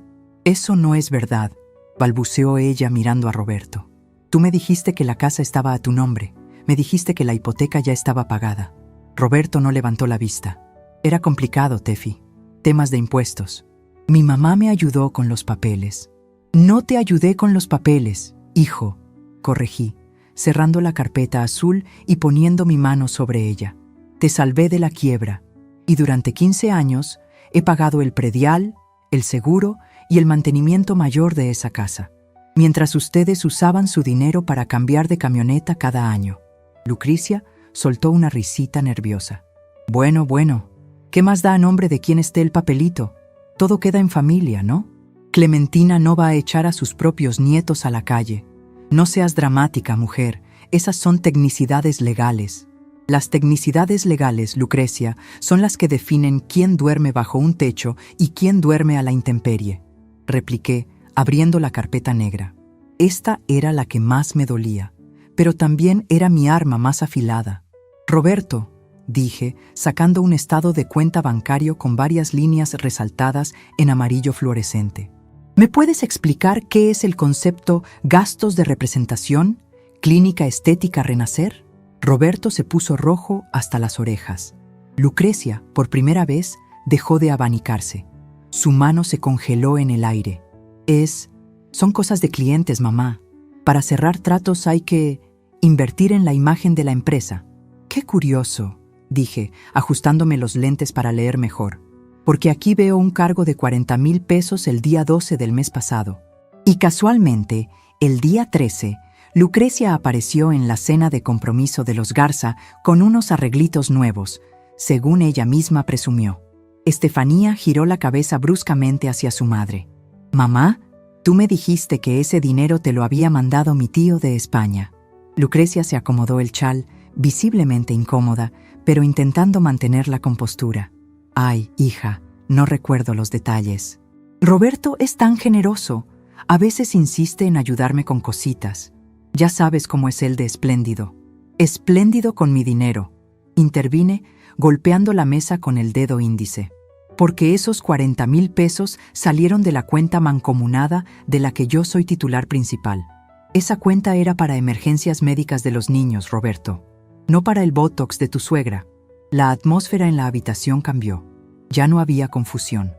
no es verdad», balbuceó ella mirando a Roberto. «Tú me dijiste que la casa estaba a tu nombre. Me dijiste que la hipoteca ya estaba pagada». Roberto no levantó la vista. «Era complicado, Tefi. Temas de impuestos. Mi mamá me ayudó con los papeles». «No te ayudé con los papeles, hijo», corregí, cerrando la carpeta azul y poniendo mi mano sobre ella. «Te salvé de la quiebra, y durante 15 años he pagado el predial, el seguro y el mantenimiento mayor de esa casa, mientras ustedes usaban su dinero para cambiar de camioneta cada año». Lucrecia soltó una risita nerviosa. Bueno, ¿qué más da a nombre de quién esté el papelito? Todo queda en familia, ¿no? Clementina no va a echar a sus propios nietos a la calle. No seas dramática, mujer. Esas son tecnicidades legales. Las tecnicidades legales, Lucrecia, son las que definen quién duerme bajo un techo y quién duerme a la intemperie, repliqué, abriendo la carpeta negra. Esta era la que más me dolía, pero también era mi arma más afilada. «Roberto», dije, sacando un estado de cuenta bancario con varias líneas resaltadas en amarillo fluorescente. «¿Me puedes explicar qué es el concepto gastos de representación, clínica estética Renacer?» Roberto se puso rojo hasta las orejas. Lucrecia, por primera vez, dejó de abanicarse. Su mano se congeló en el aire. Son cosas de clientes, mamá. Para cerrar tratos hay que invertir en la imagen de la empresa». «Qué curioso», dije, ajustándome los lentes para leer mejor. porque aquí veo un cargo de 40,000 pesos el día 12 del mes pasado. Y casualmente, el día 13, Lucrecia apareció en la cena de compromiso de los Garza con unos arreglitos nuevos, según ella misma presumió. Estefanía giró la cabeza bruscamente hacia su madre. «Mamá, tú me dijiste que ese dinero te lo había mandado mi tío de España». Lucrecia se acomodó el chal, visiblemente incómoda, pero intentando mantener la compostura. «Ay, hija, no recuerdo los detalles. Roberto es tan generoso. A veces insiste en ayudarme con cositas. Ya sabes cómo es él de espléndido. Espléndido con mi dinero». Intervine, golpeando la mesa con el dedo índice. «Porque esos 40,000 pesos salieron de la cuenta mancomunada de la que yo soy titular principal. Esa cuenta era para emergencias médicas de los niños, Roberto, no para el botox de tu suegra». La atmósfera en la habitación cambió. Ya no había confusión,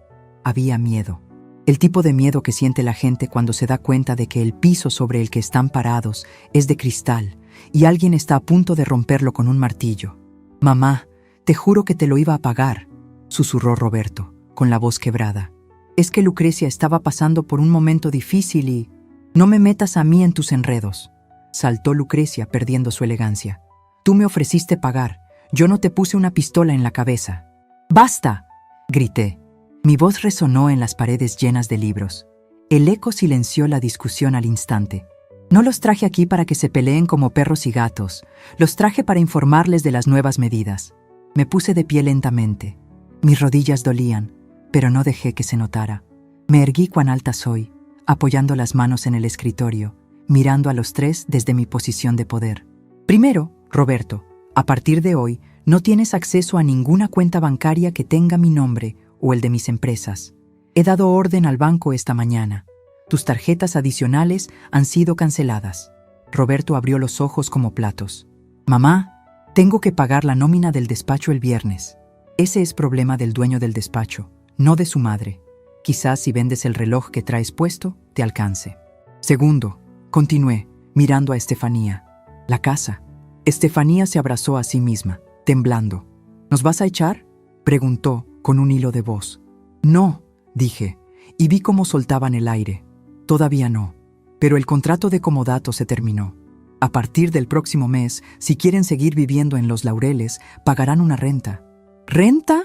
había miedo. El tipo de miedo que siente la gente cuando se da cuenta de que el piso sobre el que están parados es de cristal y alguien está a punto de romperlo con un martillo. «Mamá, te juro que te lo iba a pagar», susurró Roberto, con la voz quebrada. «Es que Lucrecia estaba pasando por un momento difícil y... No me metas a mí en tus enredos», saltó Lucrecia, perdiendo su elegancia. «Tú me ofreciste pagar, yo no te puse una pistola en la cabeza». «¡Basta!», grité. Mi voz resonó en las paredes llenas de libros. El eco silenció la discusión al instante. «No los traje aquí para que se peleen como perros y gatos. Los traje para informarles de las nuevas medidas». Me puse de pie lentamente. Mis rodillas dolían, pero no dejé que se notara. Me erguí cuán alta soy, apoyando las manos en el escritorio, mirando a los tres desde mi posición de poder. «Primero, Roberto, a partir de hoy no tienes acceso a ninguna cuenta bancaria que tenga mi nombre o el de mis empresas. He dado orden al banco esta mañana. Tus tarjetas adicionales han sido canceladas». Roberto abrió los ojos como platos. «Mamá, tengo que pagar la nómina del despacho el viernes». Ese es problema del dueño del despacho, no de su madre. Quizás si vendes el reloj que traes puesto, te alcance. Segundo, continué, mirando a Estefanía. La casa. Estefanía se abrazó a sí misma, temblando. «¿Nos vas a echar?», preguntó con un hilo de voz. «No», dije, y vi cómo soltaban el aire. «Todavía no. Pero el contrato de comodato se terminó. A partir del próximo mes, si quieren seguir viviendo en Los Laureles, pagarán una renta». «¿Renta?»,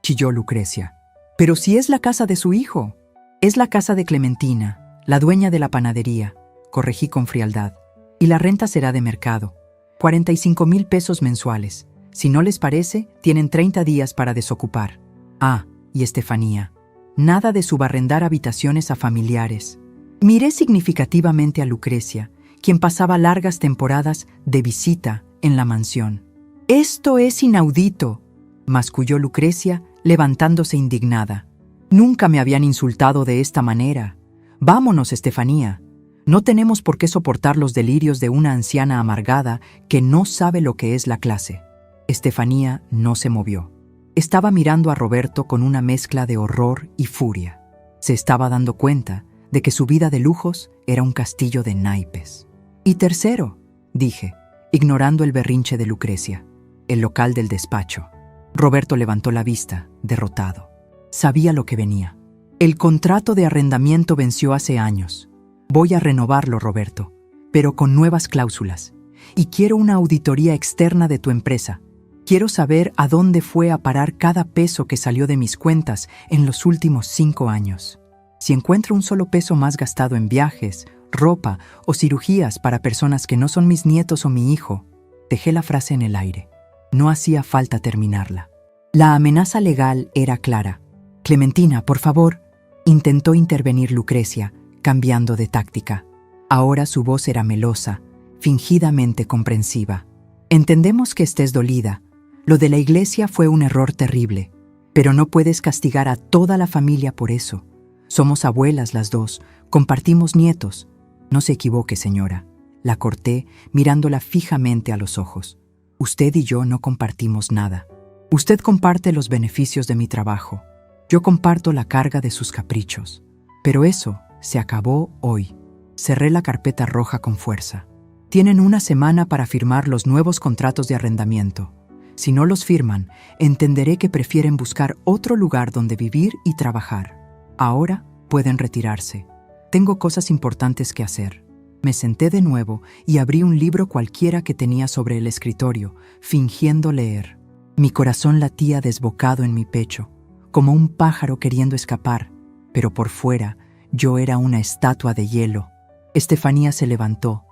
chilló Lucrecia. «Pero si es la casa de su hijo». «Es la casa de Clementina, la dueña de la panadería», corregí con frialdad. «Y la renta será de mercado. 45,000 pesos mensuales. Si no les parece, tienen 30 días para desocupar. Ah, y Estefanía, nada de subarrendar habitaciones a familiares». Miré significativamente a Lucrecia, quien pasaba largas temporadas de visita en la mansión. «Esto es inaudito», masculló Lucrecia, levantándose indignada. «Nunca me habían insultado de esta manera. Vámonos, Estefanía. No tenemos por qué soportar los delirios de una anciana amargada que no sabe lo que es la clase». Estefanía no se movió. Estaba mirando a Roberto con una mezcla de horror y furia. Se estaba dando cuenta de que su vida de lujos era un castillo de naipes. «Y tercero», dije, ignorando el berrinche de Lucrecia, «el local del despacho». Roberto levantó la vista, derrotado. Sabía lo que venía. «El contrato de arrendamiento venció hace años. Voy a renovarlo, Roberto, pero con nuevas cláusulas. Y quiero una auditoría externa de tu empresa. Quiero saber a dónde fue a parar cada peso que salió de mis cuentas en los últimos 5 años. Si encuentro un solo peso más gastado en viajes, ropa o cirugías para personas que no son mis nietos o mi hijo». Dejé la frase en el aire. No hacía falta terminarla. La amenaza legal era clara. «Clementina, por favor», intentó intervenir Lucrecia, cambiando de táctica. Ahora su voz era melosa, fingidamente comprensiva. «Entendemos que estés dolida. Lo de la iglesia fue un error terrible, pero no puedes castigar a toda la familia por eso. Somos abuelas las dos, compartimos nietos». «No se equivoque, señora», la corté mirándola fijamente a los ojos. «Usted y yo no compartimos nada. Usted comparte los beneficios de mi trabajo. Yo comparto la carga de sus caprichos. Pero eso se acabó hoy». Cerré la carpeta roja con fuerza. «Tienen una semana para firmar los nuevos contratos de arrendamiento. Si no los firman, entenderé que prefieren buscar otro lugar donde vivir y trabajar. Ahora pueden retirarse. Tengo cosas importantes que hacer. Me senté de nuevo y abrí un libro cualquiera que tenía sobre el escritorio, fingiendo leer. Mi corazón latía desbocado en mi pecho, como un pájaro queriendo escapar, pero por fuera yo era una estatua de hielo. Estefanía se levantó,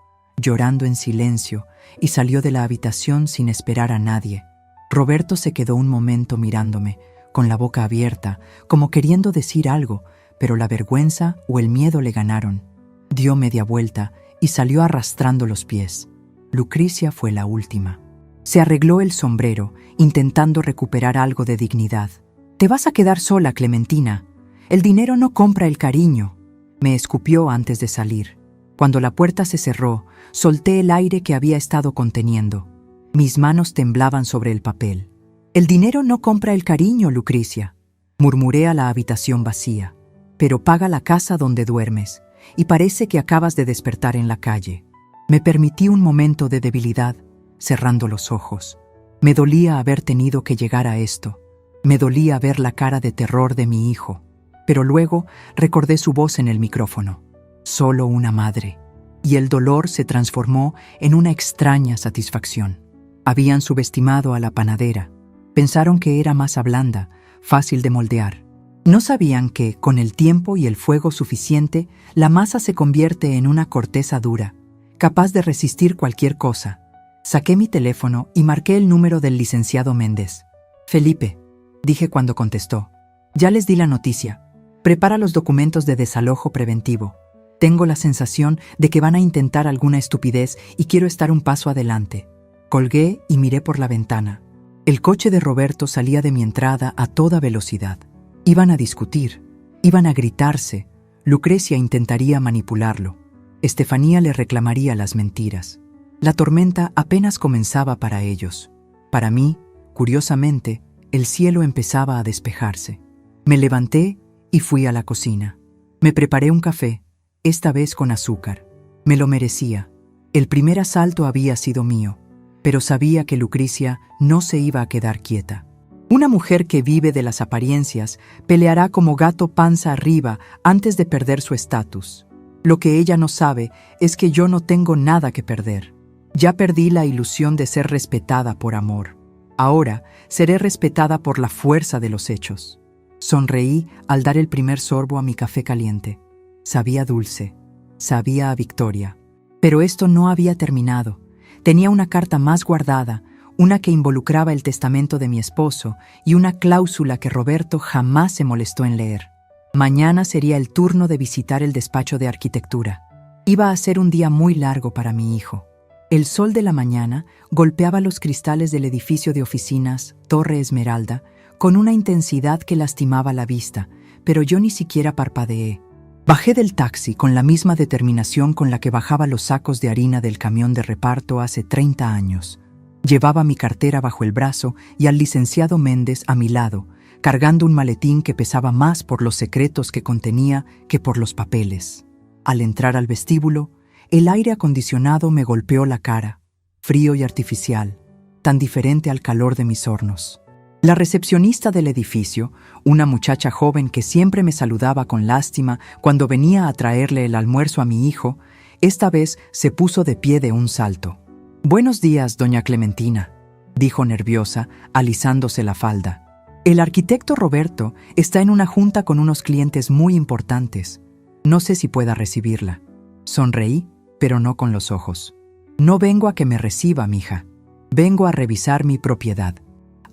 llorando en silencio, y salió de la habitación sin esperar a nadie. Roberto se quedó un momento mirándome, con la boca abierta, como queriendo decir algo, pero la vergüenza o el miedo le ganaron. Dio media vuelta y salió arrastrando los pies. Lucrecia fue la última. Se arregló el sombrero, intentando recuperar algo de dignidad. «Te vas a quedar sola, Clementina. El dinero no compra el cariño», me escupió antes de salir. Cuando la puerta se cerró, solté el aire que había estado conteniendo. Mis manos temblaban sobre el papel. «El dinero no compra el cariño, Lucrecia», murmuré a la habitación vacía. «Pero paga la casa donde duermes, y parece que acabas de despertar en la calle». Me permití un momento de debilidad, cerrando los ojos. Me dolía haber tenido que llegar a esto. Me dolía ver la cara de terror de mi hijo. Pero luego recordé su voz en el micrófono. Solo una madre. Y el dolor se transformó en una extraña satisfacción. Habían subestimado a la panadera. Pensaron que era masa blanda, fácil de moldear. No sabían que, con el tiempo y el fuego suficiente, la masa se convierte en una corteza dura, capaz de resistir cualquier cosa. Saqué mi teléfono y marqué el número del licenciado Méndez. «Felipe», dije cuando contestó, «ya les di la noticia. Prepara los documentos de desalojo preventivo. Tengo la sensación de que van a intentar alguna estupidez y quiero estar un paso adelante». Colgué y miré por la ventana. El coche de Roberto salía de mi entrada a toda velocidad. Iban a discutir, iban a gritarse. Lucrecia intentaría manipularlo. Estefanía le reclamaría las mentiras. La tormenta apenas comenzaba para ellos. Para mí, curiosamente, el cielo empezaba a despejarse. Me levanté y fui a la cocina. Me preparé un café, esta vez con azúcar. Me lo merecía. El primer asalto había sido mío, pero sabía que Lucrecia no se iba a quedar quieta. Una mujer que vive de las apariencias peleará como gato panza arriba antes de perder su estatus. Lo que ella no sabe es que yo no tengo nada que perder. Ya perdí la ilusión de ser respetada por amor. Ahora seré respetada por la fuerza de los hechos. Sonreí al dar el primer sorbo a mi café caliente. Sabía dulce, sabía a victoria. Pero esto no había terminado. Tenía una carta más guardada, una que involucraba el testamento de mi esposo y una cláusula que Roberto jamás se molestó en leer. Mañana sería el turno de visitar el despacho de arquitectura. Iba a ser un día muy largo para mi hijo. El sol de la mañana golpeaba los cristales del edificio de oficinas Torre Esmeralda con una intensidad que lastimaba la vista, pero yo ni siquiera parpadeé. Bajé del taxi con la misma determinación con la que bajaba los sacos de harina del camión de reparto hace 30 años. Llevaba mi cartera bajo el brazo y al licenciado Méndez a mi lado, cargando un maletín que pesaba más por los secretos que contenía que por los papeles. Al entrar al vestíbulo, el aire acondicionado me golpeó la cara, frío y artificial, tan diferente al calor de mis hornos. La recepcionista del edificio, una muchacha joven que siempre me saludaba con lástima cuando venía a traerle el almuerzo a mi hijo, esta vez se puso de pie de un salto. «Buenos días, doña Clementina», dijo nerviosa, alisándose la falda. «El arquitecto Roberto está en una junta con unos clientes muy importantes. No sé si pueda recibirla». Sonreí, pero no con los ojos. «No vengo a que me reciba, mija. Vengo a revisar mi propiedad.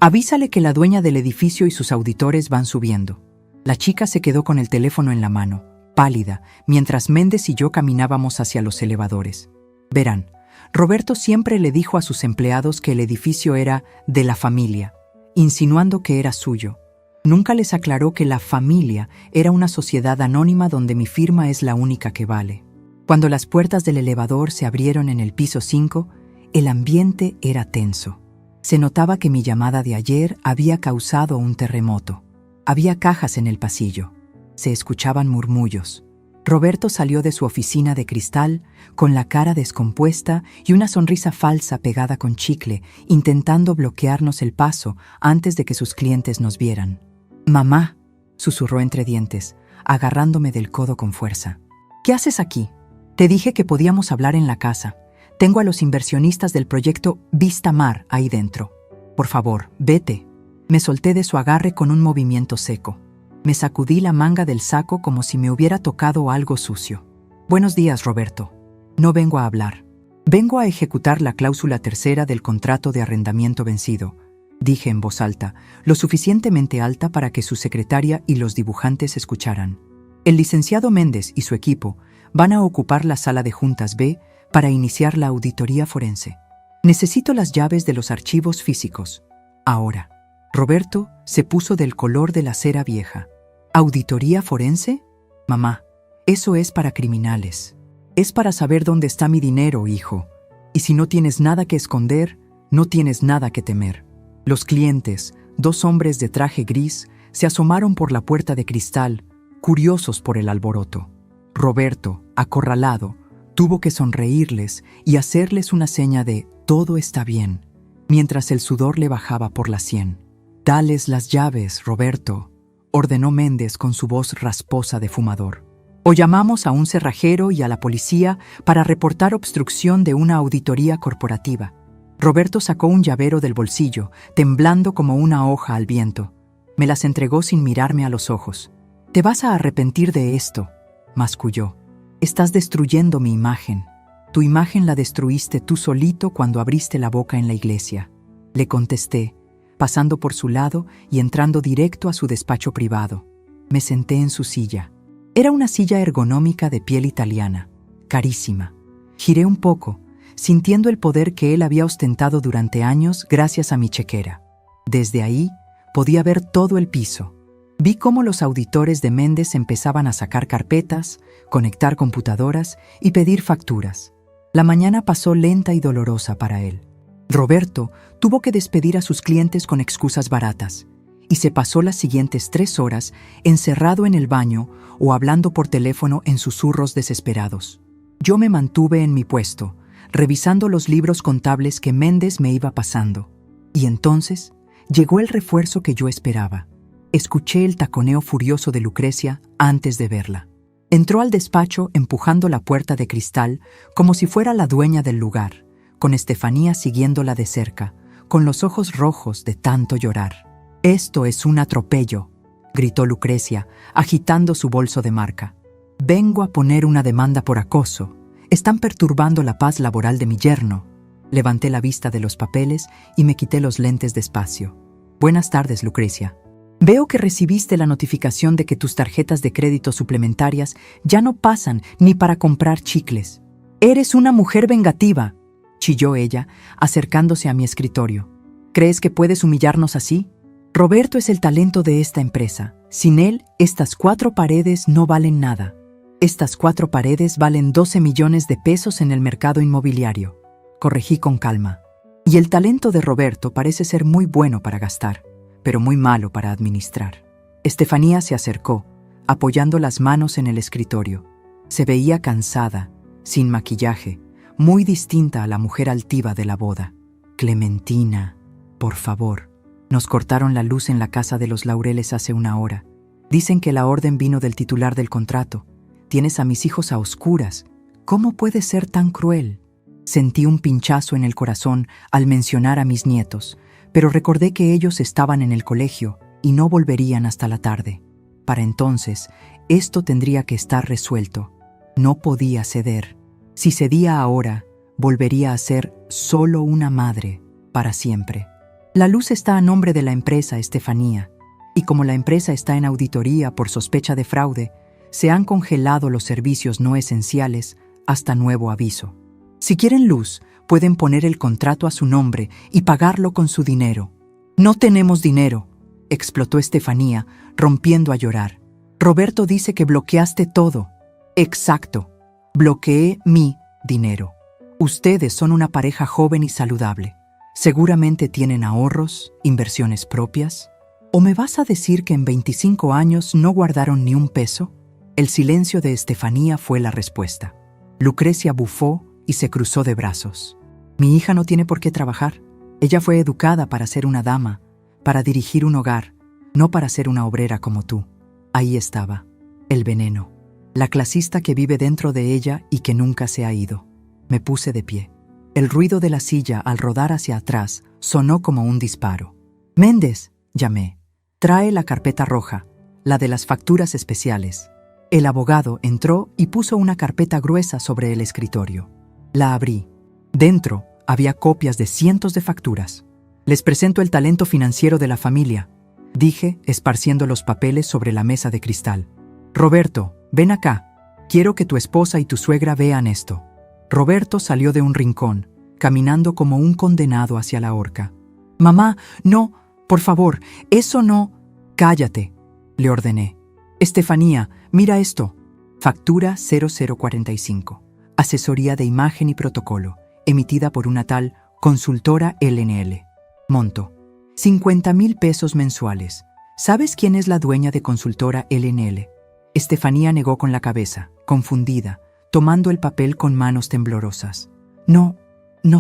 Avísale que la dueña del edificio y sus auditores van subiendo». La chica se quedó con el teléfono en la mano, pálida, mientras Méndez y yo caminábamos hacia los elevadores. «Verán, Roberto siempre le dijo a sus empleados que el edificio era de la familia, insinuando que era suyo. Nunca les aclaró que la familia era una sociedad anónima donde mi firma es la única que vale». Cuando las puertas del elevador se abrieron en el piso 5, el ambiente era tenso. Se notaba que mi llamada de ayer había causado un terremoto. Había cajas en el pasillo. Se escuchaban murmullos. Roberto salió de su oficina de cristal con la cara descompuesta y una sonrisa falsa pegada con chicle, intentando bloquearnos el paso antes de que sus clientes nos vieran. «Mamá», susurró entre dientes, agarrándome del codo con fuerza. «¿Qué haces aquí? Te dije que podíamos hablar en la casa. Tengo a los inversionistas del proyecto Vista Mar ahí dentro. Por favor, vete». Me solté de su agarre con un movimiento seco. Me sacudí la manga del saco como si me hubiera tocado algo sucio. «Buenos días, Roberto. No vengo a hablar. Vengo a ejecutar la cláusula tercera del contrato de arrendamiento vencido», dije en voz alta, lo suficientemente alta para que su secretaria y los dibujantes escucharan. «El licenciado Méndez y su equipo van a ocupar la sala de juntas B para iniciar la auditoría forense. Necesito las llaves de los archivos físicos. Ahora». Roberto se puso del color de la cera vieja. ¿Auditoría forense? Mamá, eso es para criminales. Es para saber dónde está mi dinero, hijo. Y si no tienes nada que esconder, no tienes nada que temer. Los clientes, 2 hombres de traje gris, se asomaron por la puerta de cristal, curiosos por el alboroto. Roberto, acorralado, tuvo que sonreírles y hacerles una seña de «todo está bien», mientras el sudor le bajaba por la sien. «Dales las llaves, Roberto», ordenó Méndez con su voz rasposa de fumador. «O llamamos a un cerrajero y a la policía para reportar obstrucción de una auditoría corporativa». Roberto sacó un llavero del bolsillo, temblando como una hoja al viento. Me las entregó sin mirarme a los ojos. «Te vas a arrepentir de esto», masculló. «Estás destruyendo mi imagen. Tu imagen la destruiste tú solito cuando abriste la boca en la iglesia». Le contesté, pasando por su lado y entrando directo a su despacho privado. Me senté en su silla. Era una silla ergonómica de piel italiana, carísima. Giré un poco, sintiendo el poder que él había ostentado durante años gracias a mi chequera. Desde ahí, podía ver todo el piso. Vi cómo los auditores de Méndez empezaban a sacar carpetas, conectar computadoras y pedir facturas. La mañana pasó lenta y dolorosa para él. Roberto tuvo que despedir a sus clientes con excusas baratas y se pasó las siguientes 3 horas encerrado en el baño o hablando por teléfono en susurros desesperados. Yo me mantuve en mi puesto, revisando los libros contables que Méndez me iba pasando. Y entonces llegó el refuerzo que yo esperaba. Escuché el taconeo furioso de Lucrecia antes de verla. Entró al despacho empujando la puerta de cristal como si fuera la dueña del lugar, con Estefanía siguiéndola de cerca, con los ojos rojos de tanto llorar. «Esto es un atropello», gritó Lucrecia, agitando su bolso de marca. «Vengo a poner una demanda por acoso. Están perturbando la paz laboral de mi yerno». Levanté la vista de los papeles y me quité los lentes despacio. «Buenas tardes, Lucrecia. Veo que recibiste la notificación de que tus tarjetas de crédito suplementarias ya no pasan ni para comprar chicles. Eres una mujer vengativa», chilló ella, acercándose a mi escritorio. «¿Crees que puedes humillarnos así? Roberto es el talento de esta empresa. Sin él, estas 4 paredes no valen nada. Estas 4 paredes valen 12 millones de pesos en el mercado inmobiliario», corregí con calma. «Y el talento de Roberto parece ser muy bueno para gastar, pero muy malo para administrar». Estefanía se acercó, apoyando las manos en el escritorio. Se veía cansada, sin maquillaje, muy distinta a la mujer altiva de la boda. «Clementina, por favor. Nos cortaron la luz en la casa de los Laureles hace 1 hora. Dicen que la orden vino del titular del contrato. Tienes a mis hijos a oscuras. ¿Cómo puedes ser tan cruel?» Sentí un pinchazo en el corazón al mencionar a mis nietos, pero recordé que ellos estaban en el colegio y no volverían hasta la tarde. Para entonces, esto tendría que estar resuelto. No podía ceder. Si cedía ahora, volvería a ser solo una madre para siempre. «La luz está a nombre de la empresa, Estefanía, y como la empresa está en auditoría por sospecha de fraude, se han congelado los servicios no esenciales hasta nuevo aviso. Si quieren luz, pueden poner el contrato a su nombre y pagarlo con su dinero». «No tenemos dinero», explotó Estefanía, rompiendo a llorar. «Roberto dice que bloqueaste todo». «Exacto. Bloqueé mi dinero. Ustedes son una pareja joven y saludable. Seguramente tienen ahorros, inversiones propias. ¿O me vas a decir que en 25 años no guardaron ni un peso? El silencio de Estefanía fue la respuesta. Lucrecia bufó y se cruzó de brazos. Mi hija no tiene por qué trabajar. Ella fue educada para ser una dama, para dirigir un hogar, no para ser una obrera como tú. Ahí estaba, el veneno, la clasista que vive dentro de ella y que nunca se ha ido. Me puse de pie. El ruido de la silla al rodar hacia atrás sonó como un disparo. «Méndez», llamé. «Trae la carpeta roja, la de las facturas especiales». El abogado entró y puso una carpeta gruesa sobre el escritorio. La abrí. Dentro había copias de cientos de facturas. «Les presento el talento financiero de la familia», dije, esparciendo los papeles sobre la mesa de cristal. «Roberto, ven acá. Quiero que tu esposa y tu suegra vean esto». Roberto salió de un rincón, caminando como un condenado hacia la horca. «Mamá, no, por favor, eso no». «Cállate», le ordené. «Estefanía, mira esto». Factura 0045. Asesoría de imagen y protocolo, emitida por una tal Consultora LNL. Monto: 50,000 pesos mensuales. ¿Sabes quién es la dueña de Consultora LNL? Estefanía negó con la cabeza, confundida, tomando el papel con manos temblorosas. No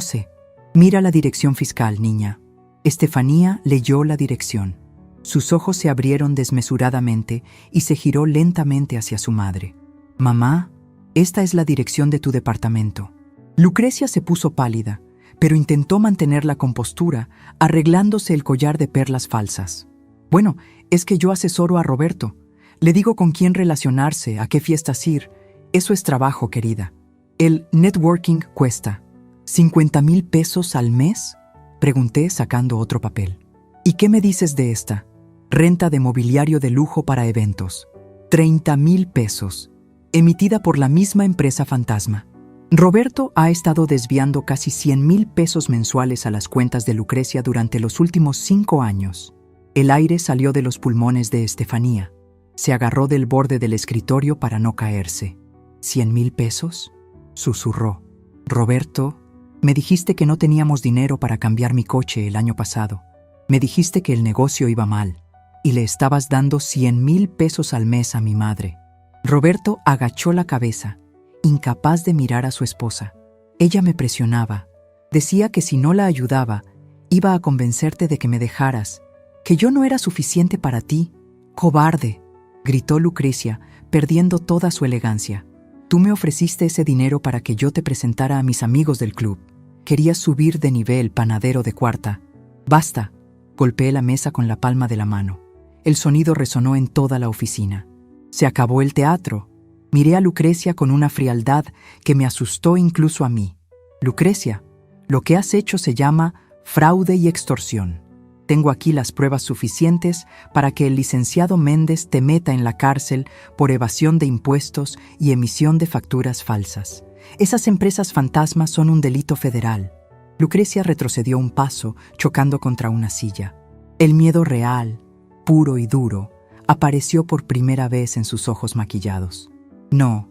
sé. Mira la dirección fiscal, niña. Estefanía leyó la dirección. Sus ojos se abrieron desmesuradamente y se giró lentamente hacia su madre. Mamá, esta es la dirección de tu departamento. Lucrecia se puso pálida, pero intentó mantener la compostura, arreglándose el collar de perlas falsas. Bueno, es que yo asesoro a Roberto. Le digo con quién relacionarse, a qué fiestas ir. Eso es trabajo, querida. El networking cuesta. ¿50,000 pesos al mes? Pregunté sacando otro papel. ¿Y qué me dices de esta? Renta de mobiliario de lujo para eventos. 30,000 pesos. Emitida por la misma empresa fantasma. Roberto ha estado desviando casi 100,000 pesos mensuales a las cuentas de Lucrecia durante los últimos 5 años. El aire salió de los pulmones de Estefanía. Se agarró del borde del escritorio para no caerse. ¿100,000 pesos? Susurró. Roberto, me dijiste que no teníamos dinero para cambiar mi coche el año pasado. Me dijiste que el negocio iba mal y le estabas dando 100,000 pesos al mes a mi madre. Roberto agachó la cabeza, incapaz de mirar a su esposa. Ella me presionaba. Decía que si no la ayudaba, iba a convencerte de que me dejaras, que yo no era suficiente para ti. ¡Cobarde!, gritó Lucrecia, perdiendo toda su elegancia. Tú me ofreciste ese dinero para que yo te presentara a mis amigos del club. Querías subir de nivel, panadero de cuarta. ¡Basta!, golpeé la mesa con la palma de la mano. El sonido resonó en toda la oficina. Se acabó el teatro. Miré a Lucrecia con una frialdad que me asustó incluso a mí. Lucrecia, lo que has hecho se llama fraude y extorsión. Tengo aquí las pruebas suficientes para que el licenciado Méndez te meta en la cárcel por evasión de impuestos y emisión de facturas falsas. Esas empresas fantasmas son un delito federal. Lucrecia retrocedió un paso, chocando contra una silla. El miedo real, puro y duro, apareció por primera vez en sus ojos maquillados. No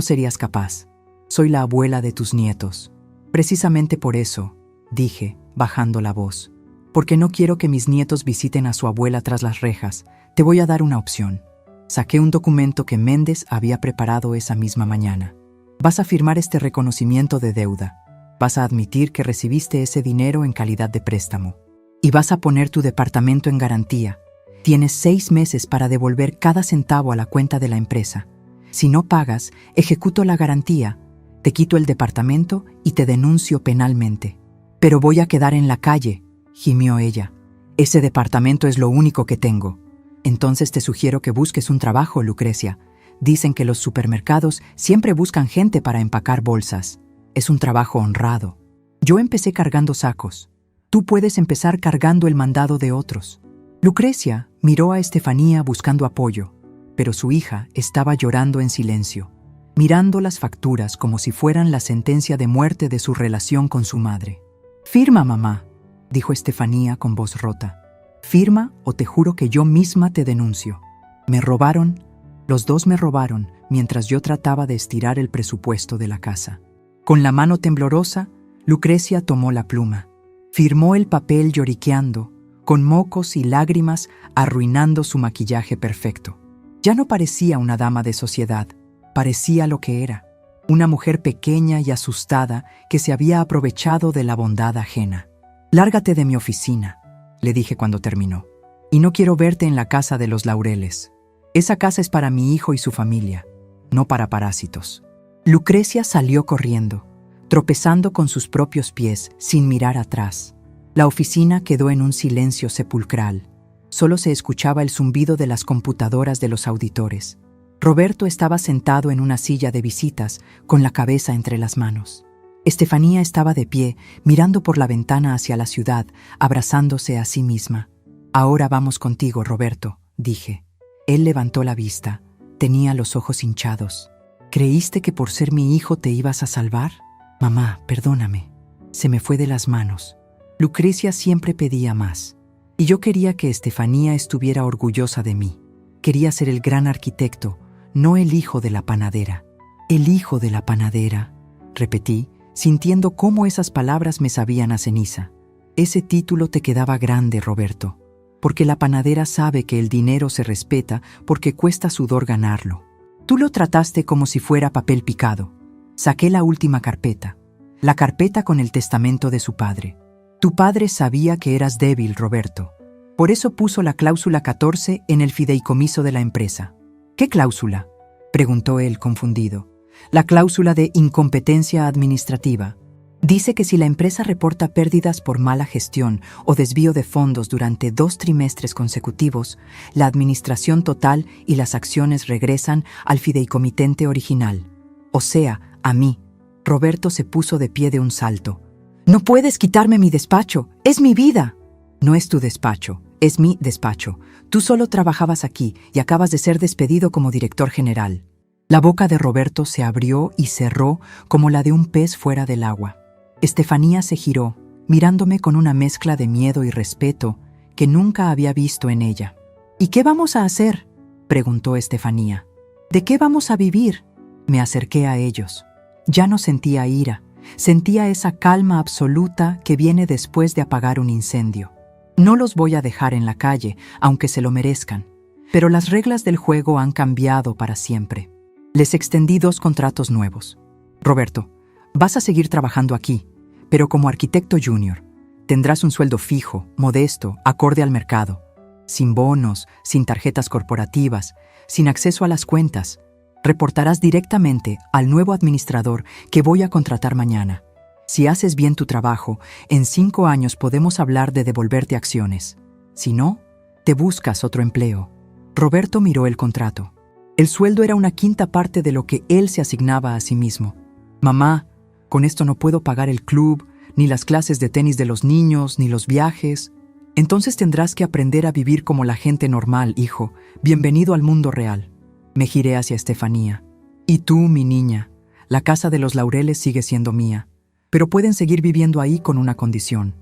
serías capaz. Soy la abuela de tus nietos. Precisamente por eso, dije, bajando la voz. Porque no quiero que mis nietos visiten a su abuela tras las rejas, te voy a dar una opción. Saqué un documento que Méndez había preparado esa misma mañana. Vas a firmar este reconocimiento de deuda. Vas a admitir que recibiste ese dinero en calidad de préstamo. Y vas a poner tu departamento en garantía. Tienes 6 meses para devolver cada centavo a la cuenta de la empresa. Si no pagas, ejecuto la garantía, te quito el departamento y te denuncio penalmente. Pero voy a quedar en la calle, gimió ella. Ese departamento es lo único que tengo. Entonces te sugiero que busques un trabajo, Lucrecia. Dicen que los supermercados siempre buscan gente para empacar bolsas. Es un trabajo honrado. Yo empecé cargando sacos. Tú puedes empezar cargando el mandado de otros. Lucrecia miró a Estefanía buscando apoyo, pero su hija estaba llorando en silencio, mirando las facturas como si fueran la sentencia de muerte de su relación con su madre. «Firma, mamá», dijo Estefanía con voz rota. «Firma o te juro que yo misma te denuncio». Me robaron, los dos me robaron, mientras yo trataba de estirar el presupuesto de la casa. Con la mano temblorosa, Lucrecia tomó la pluma. Firmó el papel lloriqueando, con mocos y lágrimas arruinando su maquillaje perfecto. Ya no parecía una dama de sociedad, parecía lo que era, una mujer pequeña y asustada que se había aprovechado de la bondad ajena. «Lárgate de mi oficina», le dije cuando terminó, «y no quiero verte en la casa de los Laureles. Esa casa es para mi hijo y su familia, no para parásitos». Lucrecia salió corriendo, tropezando con sus propios pies, sin mirar atrás. La oficina quedó en un silencio sepulcral. Solo se escuchaba el zumbido de las computadoras de los auditores. Roberto estaba sentado en una silla de visitas, con la cabeza entre las manos. Estefanía estaba de pie, mirando por la ventana hacia la ciudad, abrazándose a sí misma. «Ahora vamos contigo, Roberto», dije. Él levantó la vista. Tenía los ojos hinchados. «¿Creíste que por ser mi hijo te ibas a salvar? Mamá, perdóname». Se me fue de las manos. Lucrecia siempre pedía más. Y yo quería que Estefanía estuviera orgullosa de mí. Quería ser el gran arquitecto, no el hijo de la panadera. «El hijo de la panadera», repetí, sintiendo cómo esas palabras me sabían a ceniza. «Ese título te quedaba grande, Roberto, porque la panadera sabe que el dinero se respeta porque cuesta sudor ganarlo. Tú lo trataste como si fuera papel picado». Saqué la última carpeta, la carpeta con el testamento de su padre. «Tu padre sabía que eras débil, Roberto. Por eso puso la cláusula 14 en el fideicomiso de la empresa». «¿Qué cláusula?», preguntó él confundido. «La cláusula de incompetencia administrativa. Dice que si la empresa reporta pérdidas por mala gestión o desvío de fondos durante 2 trimestres consecutivos, la administración total y las acciones regresan al fideicomitente original. O sea, a mí». Roberto se puso de pie de un salto. «No puedes quitarme mi despacho, es mi vida». «No es tu despacho, es mi despacho. Tú solo trabajabas aquí y acabas de ser despedido como director general». La boca de Roberto se abrió y cerró como la de un pez fuera del agua. Estefanía se giró, mirándome con una mezcla de miedo y respeto que nunca había visto en ella. «¿Y qué vamos a hacer?», preguntó Estefanía. «¿De qué vamos a vivir?». Me acerqué a ellos. Ya no sentía ira, sentía esa calma absoluta que viene después de apagar un incendio. No los voy a dejar en la calle, aunque se lo merezcan. Pero las reglas del juego han cambiado para siempre. Les extendí 2 contratos nuevos. «Roberto, vas a seguir trabajando aquí, pero como arquitecto junior. Tendrás un sueldo fijo, modesto, acorde al mercado. Sin bonos, sin tarjetas corporativas, sin acceso a las cuentas. Reportarás directamente al nuevo administrador que voy a contratar mañana. Si haces bien tu trabajo, en 5 años podemos hablar de devolverte acciones. Si no, te buscas otro empleo». Roberto miró el contrato. El sueldo era una 1/5 parte de lo que él se asignaba a sí mismo. «Mamá, con esto no puedo pagar el club, ni las clases de tenis de los niños, ni los viajes. Entonces tendrás que aprender a vivir como la gente normal, hijo. Bienvenido al mundo real». Me giré hacia Estefanía. «Y tú, mi niña, la casa de los Laureles sigue siendo mía, pero pueden seguir viviendo ahí con una condición».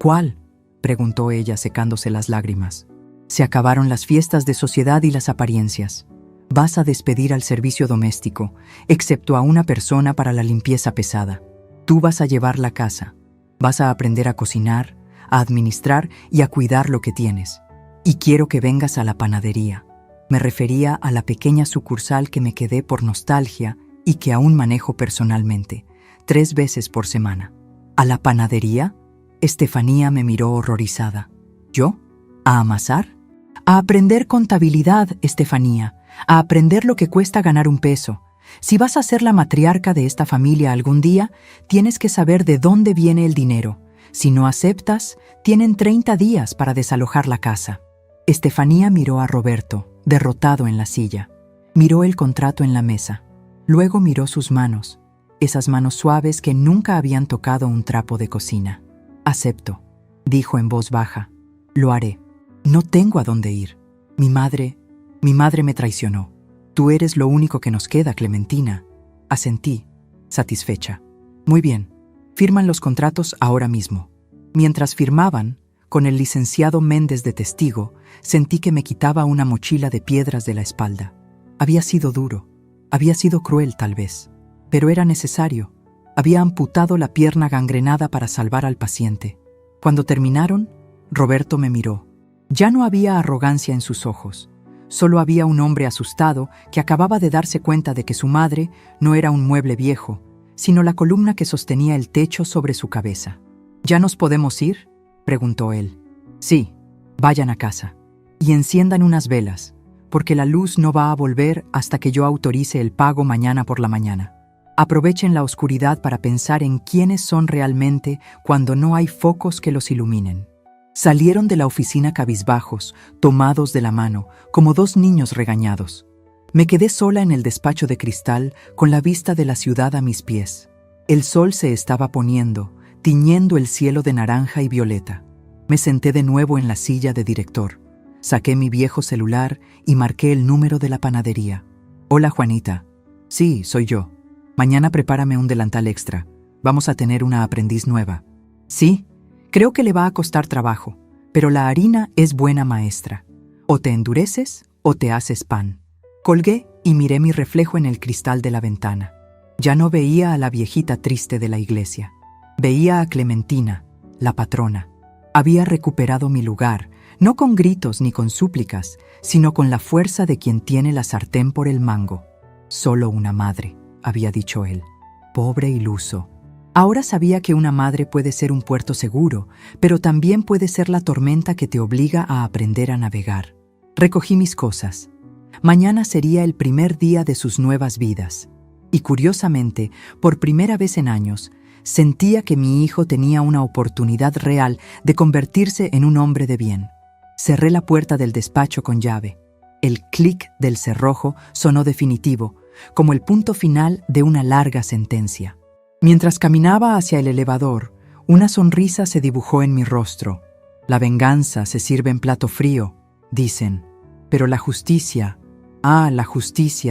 «¿Cuál?», preguntó ella secándose las lágrimas. «Se acabaron las fiestas de sociedad y las apariencias. Vas a despedir al servicio doméstico, excepto a una persona para la limpieza pesada. Tú vas a llevar la casa. Vas a aprender a cocinar, a administrar y a cuidar lo que tienes. Y quiero que vengas a la panadería». Me refería a la pequeña sucursal que me quedé por nostalgia y que aún manejo personalmente, 3 veces por semana. «¿A la panadería?», Estefanía me miró horrorizada. «¿Yo? ¿A amasar?». «A aprender contabilidad, Estefanía, a aprender lo que cuesta ganar un peso. Si vas a ser la matriarca de esta familia algún día, tienes que saber de dónde viene el dinero. Si no aceptas, tienen 30 días para desalojar la casa». Estefanía miró a Roberto, derrotado en la silla. Miró el contrato en la mesa. Luego miró sus manos, esas manos suaves que nunca habían tocado un trapo de cocina. «Acepto», dijo en voz baja. «Lo haré. No tengo a dónde ir. Mi madre me traicionó. Tú eres lo único que nos queda, Clementina». Asentí, satisfecha. «Muy bien. Firman los contratos ahora mismo». Mientras firmaban, con el licenciado Méndez de testigo, sentí que me quitaba una mochila de piedras de la espalda. Había sido duro, había sido cruel tal vez, pero era necesario. Había amputado la pierna gangrenada para salvar al paciente. Cuando terminaron, Roberto me miró. Ya no había arrogancia en sus ojos, Solo había un hombre asustado que acababa de darse cuenta de que su madre no era un mueble viejo, sino la columna que sostenía el techo sobre su cabeza. ¿Ya nos podemos ir?, preguntó él. Sí, vayan a casa. Y enciendan unas velas, porque la luz no va a volver hasta que yo autorice el pago mañana por la mañana. Aprovechen la oscuridad para pensar en quiénes son realmente cuando no hay focos que los iluminen. Salieron de la oficina cabizbajos, tomados de la mano, como dos niños regañados. Me quedé sola en el despacho de cristal, con la vista de la ciudad a mis pies. El sol se estaba poniendo, tiñendo el cielo de naranja y violeta. Me senté de nuevo en la silla de director. Saqué mi viejo celular y marqué el número de la panadería. Hola, Juanita. Sí, soy yo. Mañana prepárame un delantal extra. Vamos a tener una aprendiz nueva. Sí, creo que le va a costar trabajo, pero la harina es buena maestra. O te endureces o te haces pan. Colgué y miré mi reflejo en el cristal de la ventana. Ya no veía a la viejita triste de la iglesia. Veía a Clementina, la patrona. Había recuperado mi lugar, no con gritos ni con súplicas, sino con la fuerza de quien tiene la sartén por el mango. Solo una madre, había dicho él. Pobre iluso. Ahora sabía que una madre puede ser un puerto seguro, pero también puede ser la tormenta que te obliga a aprender a navegar. Recogí mis cosas. Mañana sería el primer día de sus nuevas vidas. Y curiosamente, por primera vez en años, sentía que mi hijo tenía una oportunidad real de convertirse en un hombre de bien. Cerré la puerta del despacho con llave. El clic del cerrojo sonó definitivo, como el punto final de una larga sentencia. Mientras caminaba hacia el elevador, una sonrisa se dibujó en mi rostro. La venganza se sirve en plato frío, dicen, pero la justicia